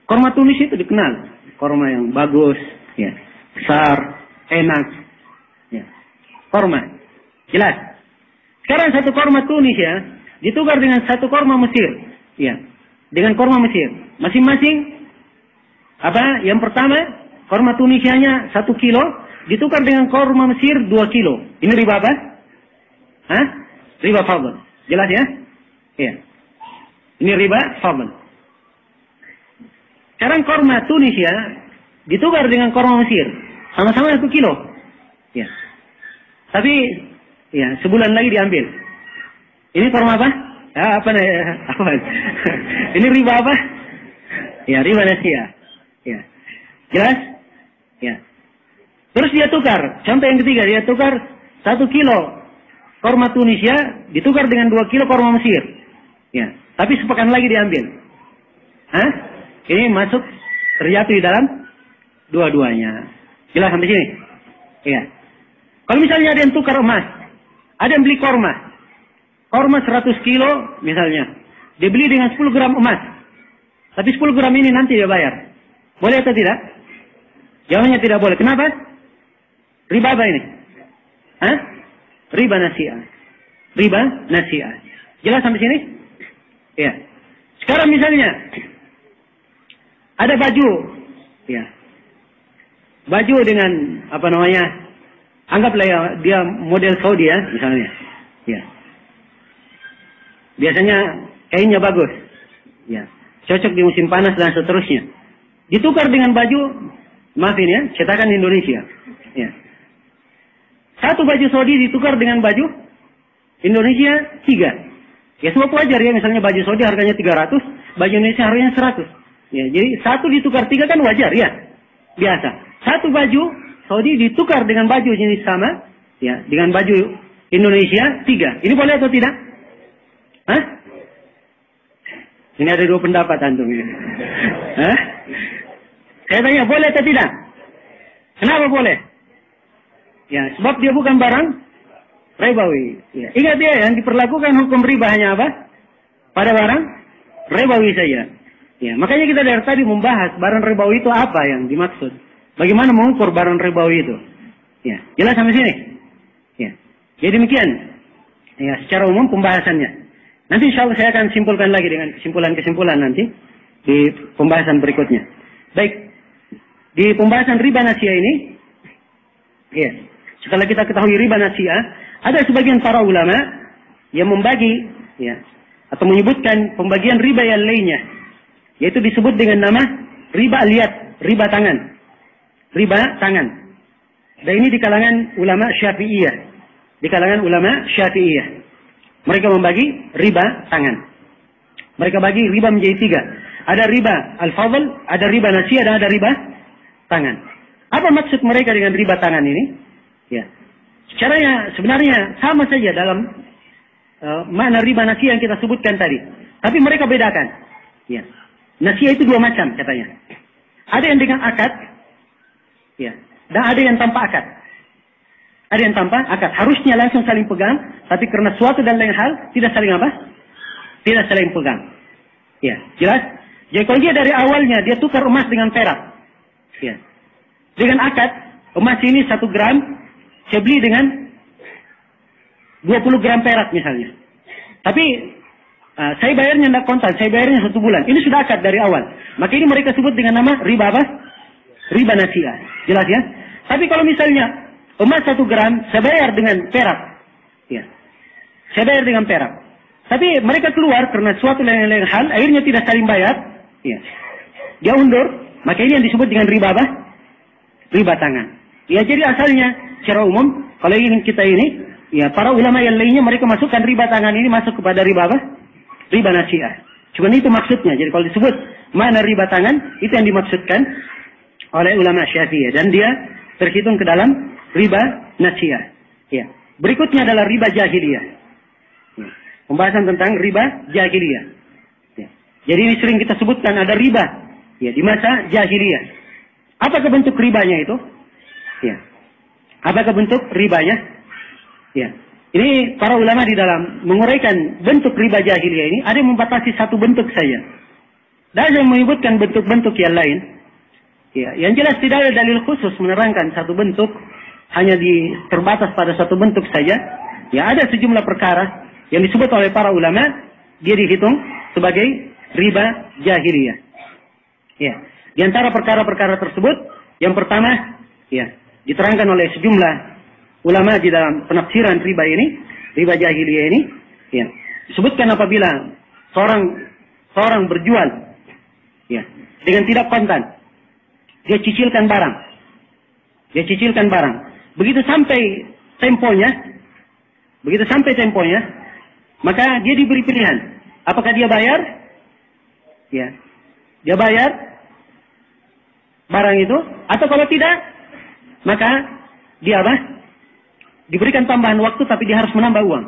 Korma Tunisia itu dikenal. Korma yang bagus, ya, besar, enak. Ya. Korma. Jelas. Sekarang satu korma Tunisia ditukar dengan satu korma Mesir. Ya. Dengan korma Mesir. Masing-masing apa? Yang pertama, korma Tunisianya 1 kilo, ditukar dengan korma Mesir 2 kilo. Ini riba apa? Hah? Riba fadl. Jelas ya? Iya. Ini riba fadl. Sekarang korma Tunisia ditukar dengan korma Mesir. Sama-sama 1 kilo. Ya. Tapi, ya, sebulan lagi diambil. Ini korma apa? Apa? Ini riba apa? Ya, riba nasiah. Ya. Jelas? Ya. Terus dia tukar. Contoh yang ketiga, dia tukar 1 kilo korma Tunisia ditukar dengan 2 kilo korma Mesir. Ya. Tapi sepekan lagi diambil. Hah? Ini masuk terjatuh di dalam dua-duanya. Jelas sampai sini? Iya. Kalau misalnya ada yang tukar emas, ada yang beli korma. Korma 100 kilo misalnya. Dia beli dengan 10 gram emas. Tapi 10 gram ini nanti dia bayar. Boleh atau tidak? Jawabannya tidak boleh. Kenapa? Riba apa ini? Hah? Riba nasiah. Riba nasiah. Jelas sampai sini? Iya. Sekarang misalnya ada baju. Ya. Baju dengan apa namanya? Anggaplah ya, dia model Saudi ya, misalnya. Ya. Biasanya kainnya bagus. Ya. Cocok di musim panas dan seterusnya. Ditukar dengan baju, maafin ya, cetakan Indonesia. Ya. Satu baju Saudi ditukar dengan baju Indonesia 3. Ya semua wajar ya, misalnya baju Saudi harganya 300, baju Indonesia harganya 100. Ya, jadi satu ditukar 3 kan wajar ya, biasa. Satu baju Saudi ditukar dengan baju jenis sama, ya, dengan baju Indonesia 3. Ini boleh atau tidak? Hah? Ini ada 2 pendapat antum ini. Hah? Saya tanya boleh atau tidak? Kenapa boleh? Ya, sebab dia bukan barang ribawi. Ya. Ingat ya, yang diperlakukan hukum riba hanya apa? Pada barang ribawi saja. Ya, makanya kita dari tadi membahas barang ribawi itu apa yang dimaksud. Bagaimana mengukur barang ribawi itu. Ya, jelas sampai sini? Ya. Jadi demikian. Ya, secara umum pembahasannya. Nanti insya Allah saya akan simpulkan lagi dengan kesimpulan-kesimpulan nanti di pembahasan berikutnya. Baik. Di pembahasan riba nasiah ini, ya, setelah kita ketahui riba nasiah, ada sebagian para ulama yang membagi, ya, atau menyebutkan pembagian riba yang lainnya, yaitu disebut dengan nama riba aliyat, riba tangan. Riba tangan. Dan ini di kalangan ulama Syafi'iyah. Di kalangan ulama Syafi'iyah. Mereka membagi riba tangan. Mereka bagi riba menjadi 3. Ada riba al-fadl, ada riba nasiah, dan ada riba tangan. Apa maksud mereka dengan riba tangan ini? Ya. Sebenarnya sama saja dalam makna riba nasiah yang kita sebutkan tadi. Tapi mereka bedakan. Ya. Nasiah itu 2 macam katanya. Ada yang dengan akad, ya, dan ada yang tanpa akad. Ada yang tanpa akad. Harusnya langsung saling pegang, tapi karena suatu dan lain hal tidak saling apa? Tidak saling pegang. Ya, jelas? Jadi kalau dia dari awalnya dia tukar emas dengan perak. Ya. Dengan akad, emas ini 1 gram, saya beli dengan 20 gram perak misalnya. Tapi saya bayarnya tidak kontan, saya bayarnya 1 bulan. Ini sudah akad dari awal. Maka ini mereka sebut dengan nama riba apa? Riba nasiah. Jelas ya? Tapi kalau misalnya emas 1 gram, saya bayar dengan perak. Ya. Saya bayar dengan perak. Tapi mereka keluar karena suatu lain hal, akhirnya tidak saling bayar. Ya. Dia undur, maka ini yang disebut dengan riba apa? Riba tangan. Ya, jadi asalnya secara umum, kalau ingin kita ini, ya, para ulama yang lainnya mereka masukkan riba tangan ini masuk kepada riba apa? Riba nasiah. Cuma itu maksudnya. Jadi kalau disebut mana riba tangan, itu yang dimaksudkan oleh ulama Syafi'iyah. Dan dia terhitung ke dalam riba nasiah. Ya. Berikutnya adalah riba jahiliyah. Ya. Pembahasan tentang riba jahiliyah. Ya. Jadi ini sering kita sebutkan ada riba, ya, di masa jahiliyah. Apakah bentuk ribanya itu? Ya. Apakah bentuk ribanya? Ya. Ini para ulama di dalam menguraikan bentuk riba jahiliyah ini, ada yang membatasi 1 bentuk saja. Dan ada yang menyebutkan bentuk-bentuk yang lain. Ya. Yang jelas tidak ada dalil khusus menerangkan 1 bentuk, hanya terbatas pada 1 bentuk saja. Ya, ada sejumlah perkara yang disebut oleh para ulama, dia dihitung sebagai riba jahiliyah. Ya. Di antara perkara-perkara tersebut, yang pertama, ya, diterangkan oleh sejumlah ulama di dalam penafsiran riba ini, riba jahiliyah ini, ya, disebutkan apabila seorang berjual, ya, dengan tidak kontan, dia cicilkan barang, begitu sampai temponya, maka dia diberi pilihan, apakah dia bayar, ya, dia bayar barang itu, atau kalau tidak, maka dia apa? Diberikan tambahan waktu, tapi dia harus menambah uang.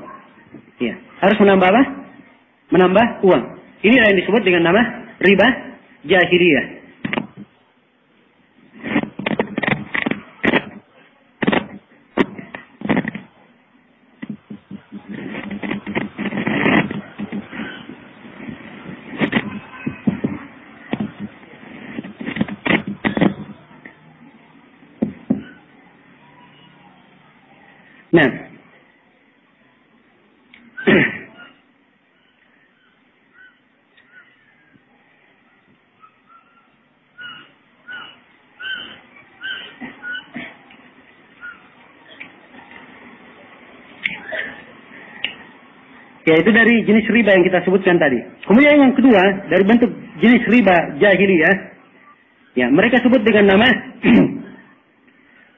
Ya, harus menambah apa? Menambah uang. Inilah yang disebut dengan nama riba jahiliyah. Nah, ya itu dari jenis riba yang kita sebutkan tadi. Kemudian yang kedua, dari bentuk jenis riba jahiliyah, ya mereka sebut dengan nama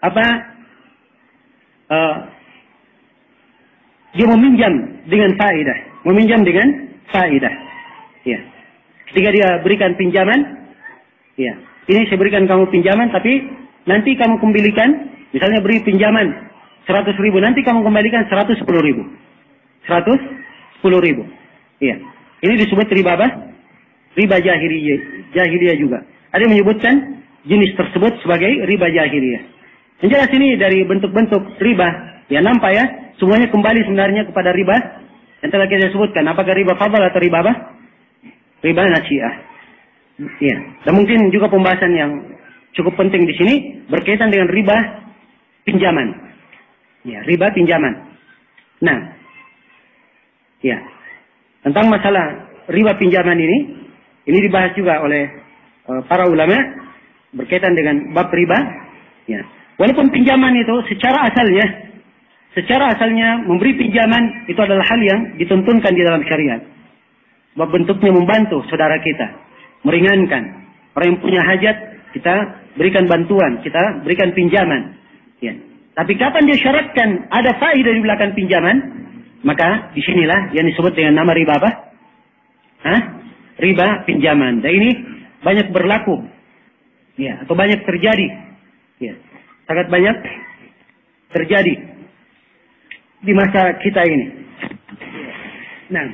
apa? Dia meminjam dengan faedah, ya. Ketika dia berikan pinjaman, ya, ini saya berikan kamu pinjaman, tapi nanti kamu kembalikan, misalnya beri pinjaman 100.000, nanti kamu kembalikan 110.000, 110.000, ya. Ini disebut riba apa? Riba jahiliyah juga. Ada yang menyebutkan jenis tersebut sebagai riba jahiliyah. Yang jelas ini dari bentuk-bentuk riba, ya nampak ya, semuanya kembali sebenarnya kepada riba yang telah kita sebutkan. Apakah riba fadl atau riba apa? Riba nasi'ah. Ya. Dan mungkin juga pembahasan yang cukup penting di sini berkaitan dengan riba pinjaman. Ya, riba pinjaman. Nah, ya, tentang masalah riba pinjaman ini dibahas juga oleh para ulama berkaitan dengan bab riba. Ya. Walaupun pinjaman itu secara asalnya memberi pinjaman itu adalah hal yang dituntunkan di dalam syariat. Sebab bentuknya membantu saudara kita, meringankan. Orang yang punya hajat, kita berikan bantuan, kita berikan pinjaman. Ya. Tapi kapan dia syaratkan ada faedah di belakang pinjaman, maka disinilah yang disebut dengan nama riba apa? Riba pinjaman. Dan ini banyak berlaku, ya, atau banyak terjadi. Ya. Sangat banyak terjadi di masa kita ini. Nah,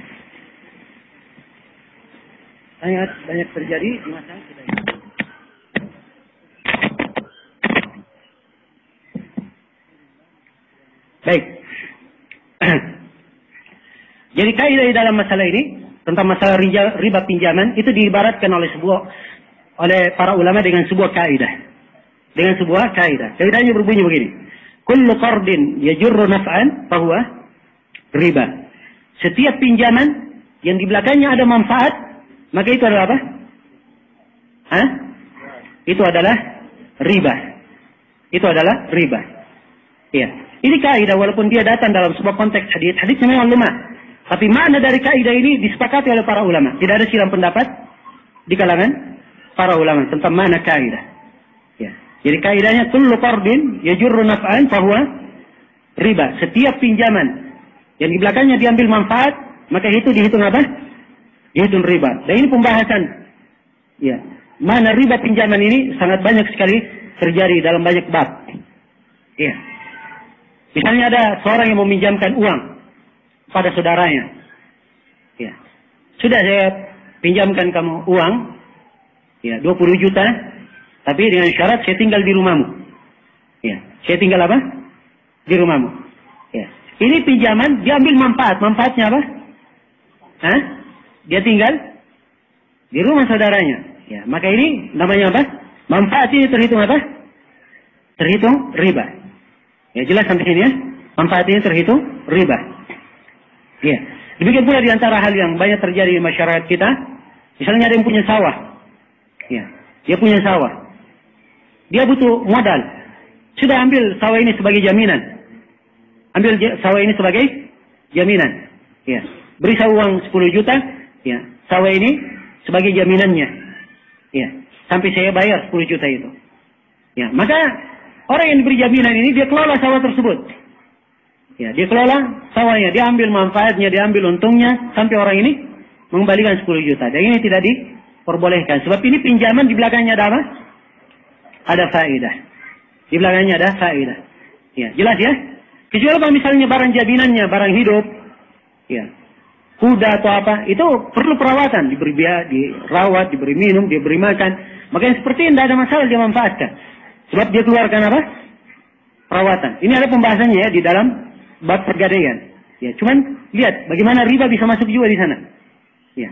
sangat banyak terjadi di masa kita ini. Baik. Jadi kaidah di dalam masalah ini tentang masalah riba pinjaman itu diibaratkan oleh para ulama dengan sebuah kaidah. Dengan sebuah kaidah. Kaidahnya berbunyi begini. Kullu qardin yajurru naf'an fahuwa riba. Setiap pinjaman yang di belakangnya ada manfaat, maka itu adalah apa? Itu adalah riba. Itu adalah riba. Iya. Ini kaidah walaupun dia datang dalam sebuah konteks hadis. Hadisnya memang lemah. Tapi makna dari kaidah ini disepakati oleh para ulama. Tidak ada silang pendapat di kalangan para ulama tentang makna kaidah. Ya. Jadi kaidahnya kullu qardin yajurru naf'an fahuwa riba. Setiap pinjaman yang di belakangnya diambil manfaat, maka itu dihitung apa? Dihitung riba. Dan ini pembahasan, ya, mana riba pinjaman ini sangat banyak sekali terjadi dalam banyak bab. Ya. Misalnya ada seorang yang meminjamkan uang pada saudaranya. Ya. Sudah saya pinjamkan kamu uang, ya, 20 juta. Tapi dengan syarat saya tinggal di rumahmu. Ya, saya tinggal apa? Di rumahmu. Ya. Ini pinjaman, dia ambil manfaat. Manfaatnya apa? Dia tinggal di rumah saudaranya. Ya, maka ini namanya apa? Manfaat ini terhitung apa? Terhitung riba. Ya, jelas sampai sini ya. Manfaat ini terhitung riba. Ya. Demikian pula di antara hal yang banyak terjadi di masyarakat kita. Misalnya ada yang punya sawah. Ya, dia punya sawah. Dia butuh modal sudah ambil sawah ini sebagai jaminan. Ambil sawah ini sebagai jaminan. Ya. Beri saya uang 10 juta, ya. Sawah ini sebagai jaminannya. Ya. Sampai saya bayar 10 juta itu. Ya, maka orang yang diberi jaminan ini dia kelola sawah tersebut. Ya, dia kelola sawahnya, dia ambil manfaatnya, dia ambil untungnya sampai orang ini mengembalikan 10 juta. Dan ini tidak diperbolehkan. Sebab ini pinjaman di belakangnya ada apa? Ada faedah. Di belakangnya ada faedah. Ya, jelas ya? Kecuali kalau misalnya barang jaminannya, barang hidup, ya, kuda atau apa, itu perlu perawatan, diberi biaya, dirawat, diberi minum, diberi makan. Makanya seperti ini tidak ada masalah dia manfaatkan. Sebab dia keluarkan apa? Perawatan. Ini ada pembahasannya ya di dalam bab pergadaian. Ya, cuman lihat bagaimana riba bisa masuk juga di sana. Ya.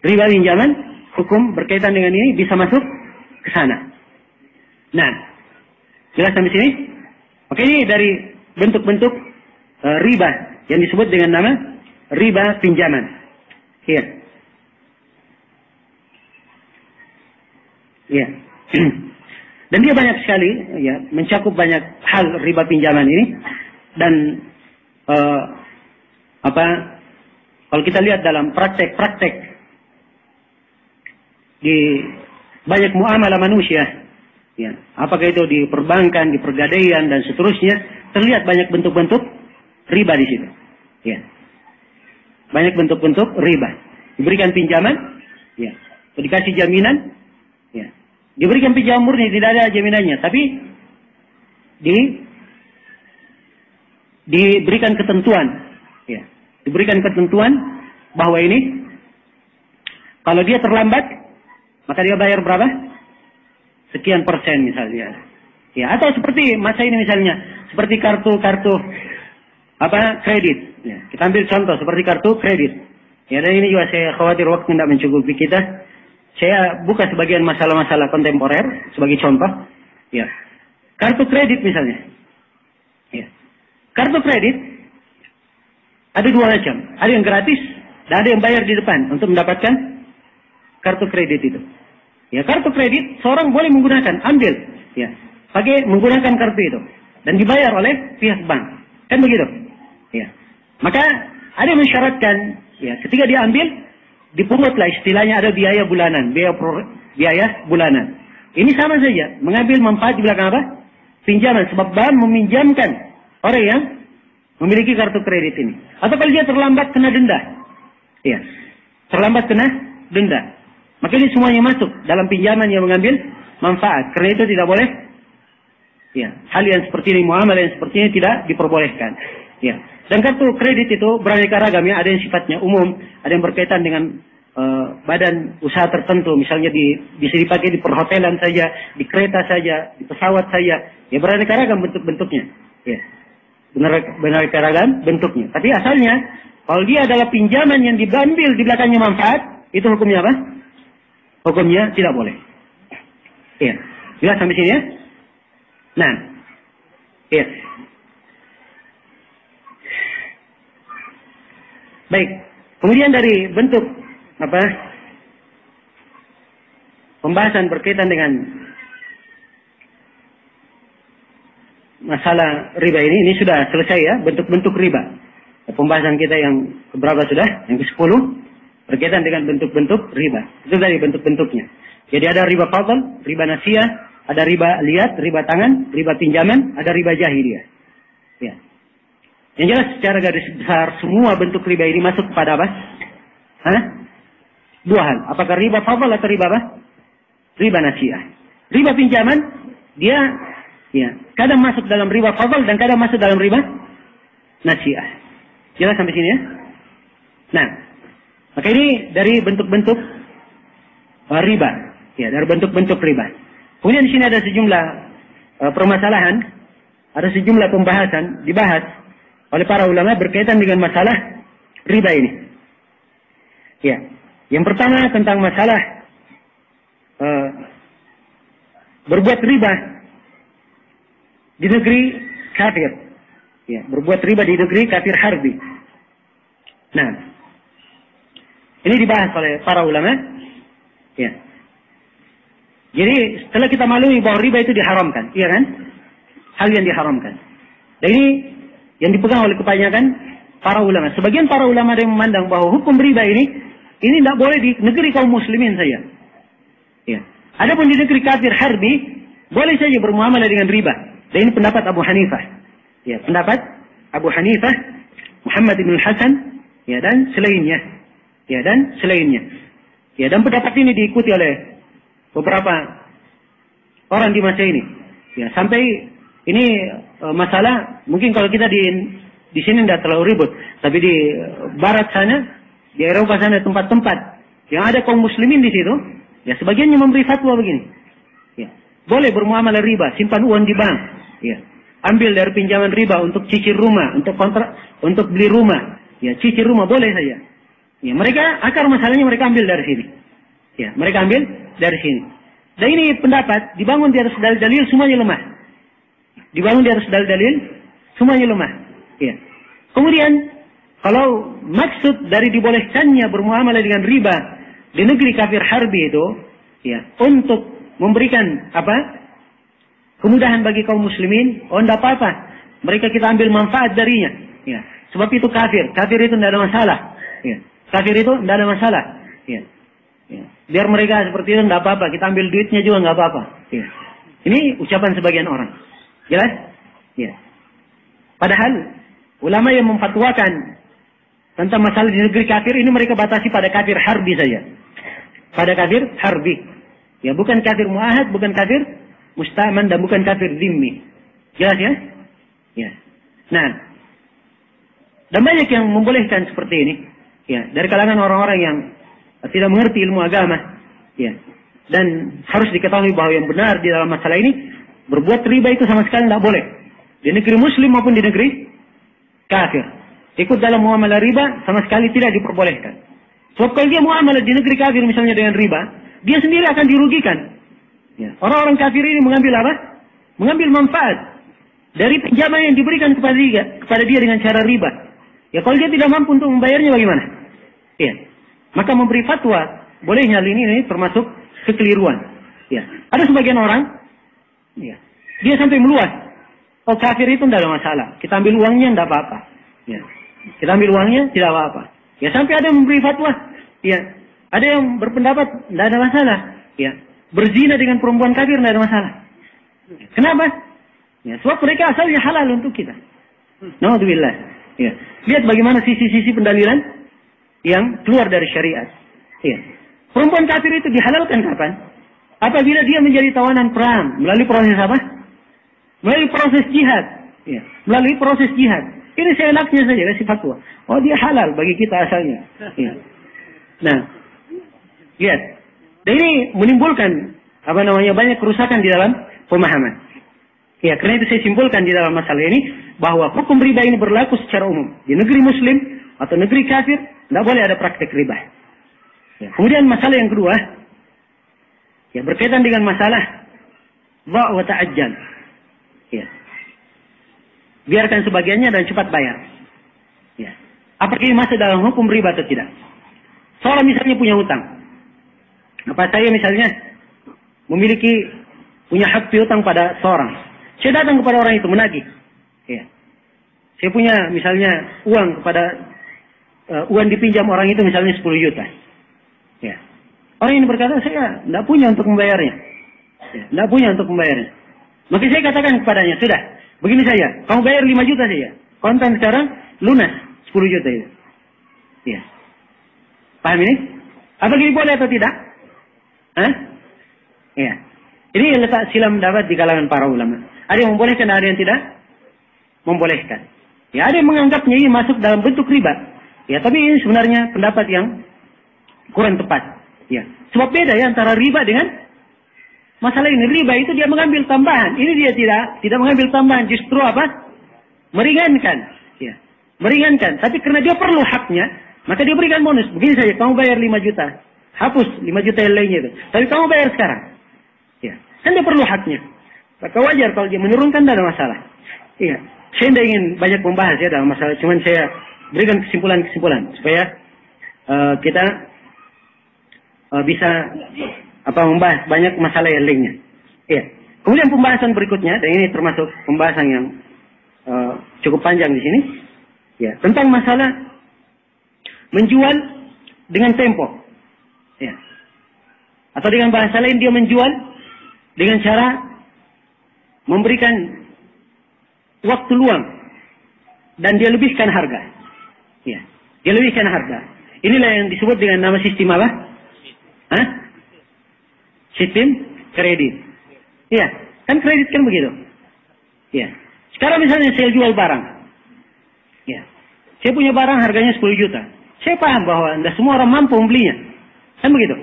Riba pinjaman, hukum berkaitan dengan ini bisa masuk ke sana. Nah, jelas sampai sini? Oke, ini dari bentuk-bentuk riba yang disebut dengan nama riba pinjaman. Iya. Iya. Dan dia banyak sekali, ya, mencakup banyak hal riba pinjaman ini. Dan kalau kita lihat dalam praktek-praktek di banyak muamalah manusia, ya, apakah itu di perbankan, di pergadaian dan seterusnya, terlihat banyak bentuk-bentuk riba di situ. Ya. Banyak bentuk-bentuk riba. Diberikan pinjaman, ya, dikasih jaminan, ya. Diberikan pinjaman murni, tidak ada jaminannya, tapi diberikan ketentuan, ya. Diberikan ketentuan bahwa ini kalau dia terlambat, maka dia bayar berapa? Sekian persen misalnya. Ya, atau seperti masa ini misalnya, seperti kartu kredit. Ya, kita ambil contoh seperti kartu kredit. Ya, dan ini juga saya khawatir waktu tidak mencukupi kita. Saya buka sebagian masalah-masalah kontemporer sebagai contoh. Ya, kartu kredit misalnya. Ya, kartu kredit ada dua macam. Ada yang gratis dan ada yang bayar di depan untuk mendapatkan kartu kredit itu. Ya, kartu kredit seorang boleh menggunakan, ambil, ya, pakai menggunakan kartu itu dan dibayar oleh pihak bank. Kan begitu? Ya. Maka ada yang mensyaratkan, ya, ketika dia ambil dipungutlah istilahnya ada biaya bulanan, biaya bulanan. Ini sama saja, mengambil manfaat di belakang apa? Pinjaman, sebab bank meminjamkan orang yang memiliki kartu kredit ini. Atau kalau dia terlambat kena denda. Ya. Terlambat kena denda. Maka ini semuanya masuk dalam pinjaman yang mengambil manfaat. Karena itu tidak boleh. Ya, hal yang seperti ini, muamalah yang seperti ini tidak diperbolehkan. Ya. Dan kartu kredit itu beraneka ragam ya, ada yang sifatnya umum, ada yang berkaitan dengan badan usaha tertentu, misalnya bisa dipakai di perhotelan saja, di kereta saja, di pesawat saja. Ya, beraneka ragam bentuk-bentuknya. Ya. Beraneka ragam bentuknya. Tapi asalnya kalau dia adalah pinjaman yang diambil di belakangnya manfaat, itu hukumnya apa? Hukumnya tidak boleh. Iya. Jelas sampai sini ya? Nah. Iya. Baik. Kemudian dari bentuk pembahasan berkaitan dengan masalah riba ini sudah selesai ya, bentuk-bentuk riba. Pembahasan kita yang keberapa sudah? Yang ke-10 berkaitan dengan bentuk-bentuk riba. Itu dari bentuk-bentuknya. Jadi ada riba fadl, riba nasiyah, ada riba liat, riba tangan, riba pinjaman, ada riba jahiliyah. Ya. Yang jelas secara garis besar semua bentuk riba ini masuk kepada apa? Dua hal. Apakah riba fadl atau riba apa? Riba nasiyah. Riba pinjaman dia ya, kadang masuk dalam riba fadl dan kadang masuk dalam riba nasiyah. Jelas sampai sini ya? Nah, maka ini dari bentuk-bentuk riba. Ya, dari bentuk-bentuk riba. Kemudian di sini ada sejumlah permasalahan, ada sejumlah pembahasan dibahas oleh para ulama berkaitan dengan masalah riba ini. Ya, yang pertama tentang masalah berbuat riba di negeri kafir. Ya, berbuat riba di negeri kafir harbi. Nah, ini dibahas oleh para ulama. Ya. Jadi setelah kita maklumi bahwa riba itu diharamkan, iya kan? hal yang diharamkan. Dan ini yang dipegang oleh kebanyakan para ulama. Sebagian para ulama ada yang memandang bahwa hukum riba ini tidak boleh di negeri kaum muslimin saja. Ya. Adapun di negeri kafir harbi, boleh saja bermuamalah dengan riba. Dan ini pendapat Abu Hanifah. Ya, pendapat Abu Hanifah, Muhammad bin Hasan, ya, dan selainnya. Ya, dan selainnya. Ya, dan pendapat ini diikuti oleh beberapa orang di masa ini. Ya, sampai ini masalah mungkin kalau kita di sini tidak terlalu ribut, tapi di barat sana, di Eropa sana tempat-tempat yang ada kaum muslimin di situ, ya sebagiannya memberi fatwa begini. Ya, boleh bermuamalah riba, simpan uang di bank, ya. Ambil dari pinjaman riba untuk cicil rumah, untuk kontrak, untuk beli rumah, ya cicil rumah boleh saja. Ya, mereka akar masalahnya mereka ambil dari sini. Ya, mereka ambil dari sini. Dan ini pendapat dibangun di atas dalil-dalil semuanya lemah. Dibangun di atas dalil-dalil semuanya lemah. Ya. Kemudian kalau maksud dari dibolehkannya bermuamalah dengan riba di negeri kafir harbi itu, ya, untuk memberikan apa? Kemudahan bagi kaum muslimin, tidak apa-apa. Mereka kita ambil manfaat darinya. Ya. Sebab itu kafir. Kafir itu tidak ada masalah. Ya. Kafir itu tidak ada masalah. Ya. Ya. Biar mereka seperti itu tidak apa-apa. Kita ambil duitnya juga tidak apa-apa. Ya. Ini ucapan sebagian orang. Jelas? Ya. Padahal ulama yang memfatwakan tentang masalah di negeri kafir ini mereka batasi pada kafir harbi saja. Pada kafir harbi. Ya, bukan kafir muahad, bukan kafir musta'man, dan bukan kafir zimmi. Jelas ya? Ya. Nah, dan banyak yang membolehkan seperti ini. Ya, dari kalangan orang-orang yang tidak mengerti ilmu agama. Ya. Dan harus diketahui bahwa yang benar di dalam masalah ini, berbuat riba itu sama sekali tidak boleh. Di negeri muslim maupun di negeri kafir. Ikut dalam muamalah riba sama sekali tidak diperbolehkan. Sebab kalau dia muamalah di negeri kafir misalnya dengan riba, dia sendiri akan dirugikan. Ya. Orang-orang kafir ini mengambil apa? Mengambil manfaat dari pinjaman yang diberikan kepada dia dengan cara riba. Ya, kalau dia tidak mampu untuk membayarnya bagaimana? Ya. Maka memberi fatwa bolehnya hal ini termasuk kekeliruan. Ya. Ada sebagian orang, ya, dia sampai meluas. Oh, kafir itu tidak ada masalah. Kita ambil uangnya tidak apa-apa. Ya. Kita ambil uangnya tidak apa-apa. Ya, sampai ada yang memberi fatwa. Ya. Ada yang berpendapat tidak ada masalah. Ya. Berzina dengan perempuan kafir tidak ada masalah. Kenapa? Ya, sebab mereka asalnya halal untuk kita. Naudzubillah. Ya. Lihat bagaimana sisi-sisi pendalilan yang keluar dari syariat. Ya. Perempuan kafir itu dihalalkan kapan? Apabila dia menjadi tawanan perang melalui proses apa? Melalui proses jihad. Ya. Melalui proses jihad. Ini seenaknya saja kasih fatwa. Oh, dia halal bagi kita asalnya. Ya. Nah, lihat. Dan ini menimbulkan banyak kerusakan di dalam pemahaman. Ya, karena itu saya simpulkan di dalam masalah ini bahwa hukum riba ini berlaku secara umum di negeri muslim atau negeri kafir, tidak boleh ada praktek riba. Ya, kemudian masalah yang kedua, ya, berkaitan dengan masalah dha' wa ta'ajjal. Ya. Biarkan sebagiannya dan cepat bayar. Ya. Apakah ini masuk dalam hukum riba atau tidak? Seorang misalnya punya hutang. Apa saya misalnya punya hak piutang pada seorang. Saya datang kepada orang itu menagih. Ya. Saya punya misalnya uang uang dipinjam orang itu misalnya 10 juta. Ya. Orang ini berkata saya tidak punya untuk membayarnya. Ya. Tidak punya untuk membayarnya. Maka saya katakan kepadanya, sudah, begini saja, kamu bayar 5 juta saja. Kontan sekarang lunas 10 juta itu. Ya. Paham ini? Apa ini boleh atau tidak? Hah? Ya. Ini letak silam pendapat di kalangan para ulama. Ada yang membolehkan, ada yang tidak membolehkan. Ya, ada yang menganggapnya ini masuk dalam bentuk riba. Ya, tapi ini sebenarnya pendapat yang kurang tepat. Ya. Sebab beda ya antara riba dengan masalah ini. Riba itu dia mengambil tambahan. Ini dia tidak mengambil tambahan, justru apa? Meringankan. Ya. Meringankan. Tapi karena dia perlu haknya, maka dia berikan bonus. Begini saja, kamu bayar 5 juta. Hapus 5 juta yang lainnya itu. Tapi kamu bayar sekarang. Ya. Kan dia perlu haknya. Maka wajar kalau dia menurunkan, tidak ada masalah. Iya. Saya tidak ingin banyak membahas ya dalam masalah. Cuman saya berikan kesimpulan-kesimpulan. Supaya kita bisa membahas banyak masalah yang lainnya. Iya. Kemudian pembahasan berikutnya, dan ini termasuk pembahasan yang cukup panjang di sini, ya, tentang masalah menjual dengan tempo, ya, atau dengan bahasa lain dia menjual dengan cara memberikan waktu luang dan dia lebihkan harga, ya, dia lebihkan harga. Inilah yang disebut dengan nama sistem apa? Hah? Sistem kredit. Iya, kan kredit kan begitu. Iya. Sekarang misalnya saya jual barang. Ya. Saya punya barang harganya 10 juta. Saya paham bahwa tidak semua orang mampu membelinya. Kan begitu?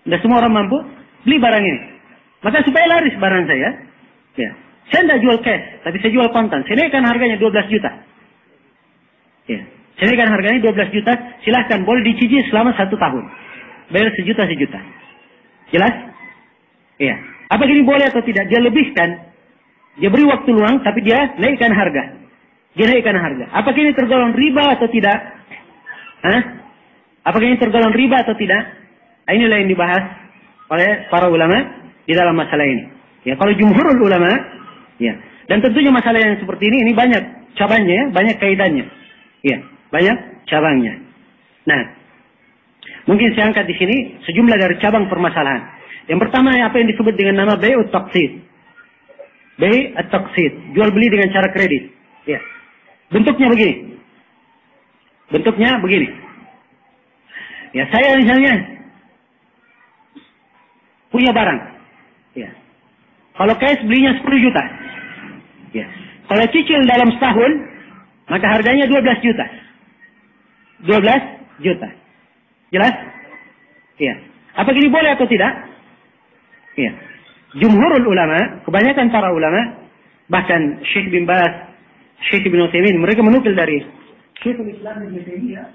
Tidak semua orang mampu beli barang ini. Maka supaya laris barang saya, ya, saya tidak jual cash, tapi saya jual kontan. Saya naikkan harganya 12 juta. Ya. Saya naikkan harganya 12 juta. Silahkan, boleh dicicil selama 1 tahun. Bayar sejuta. Jelas? Iya. Apa gini boleh atau tidak? Dia lebihkan. Dia beri waktu luang, tapi dia naikkan harga. Dia naikkan harga. Apakah ini tergolong riba atau tidak? Hah? Apakah ini tergolong riba atau tidak? Inilah yang dibahas oleh para ulama di dalam masalah ini. Ya, kalau jumhurul ulama, ya. Dan tentunya masalah yang seperti ini banyak cabangnya, ya, banyak kaitannya. Ya, banyak cabangnya. Nah, mungkin saya angkat di sini sejumlah dari cabang permasalahan. Yang pertama apa yang disebut dengan nama bai'ut taqsid. Bai'ut taqsid, jual beli dengan cara kredit. Ya. Bentuknya begini. Bentuknya begini. Ya, saya misalnya punya barang. Ya. Kalau cash belinya 10 juta. Ya. Kalau cicil dalam setahun, maka harganya 12 juta. 12 juta. Jelas? Ya. Apa gini boleh atau tidak? Ya. Jumhurul ulama, kebanyakan para ulama, bahkan Syekh bin Baz, Syekh bin Utsaimin, mereka menukil dari Syekhul Islam Ibnu Taimiyah,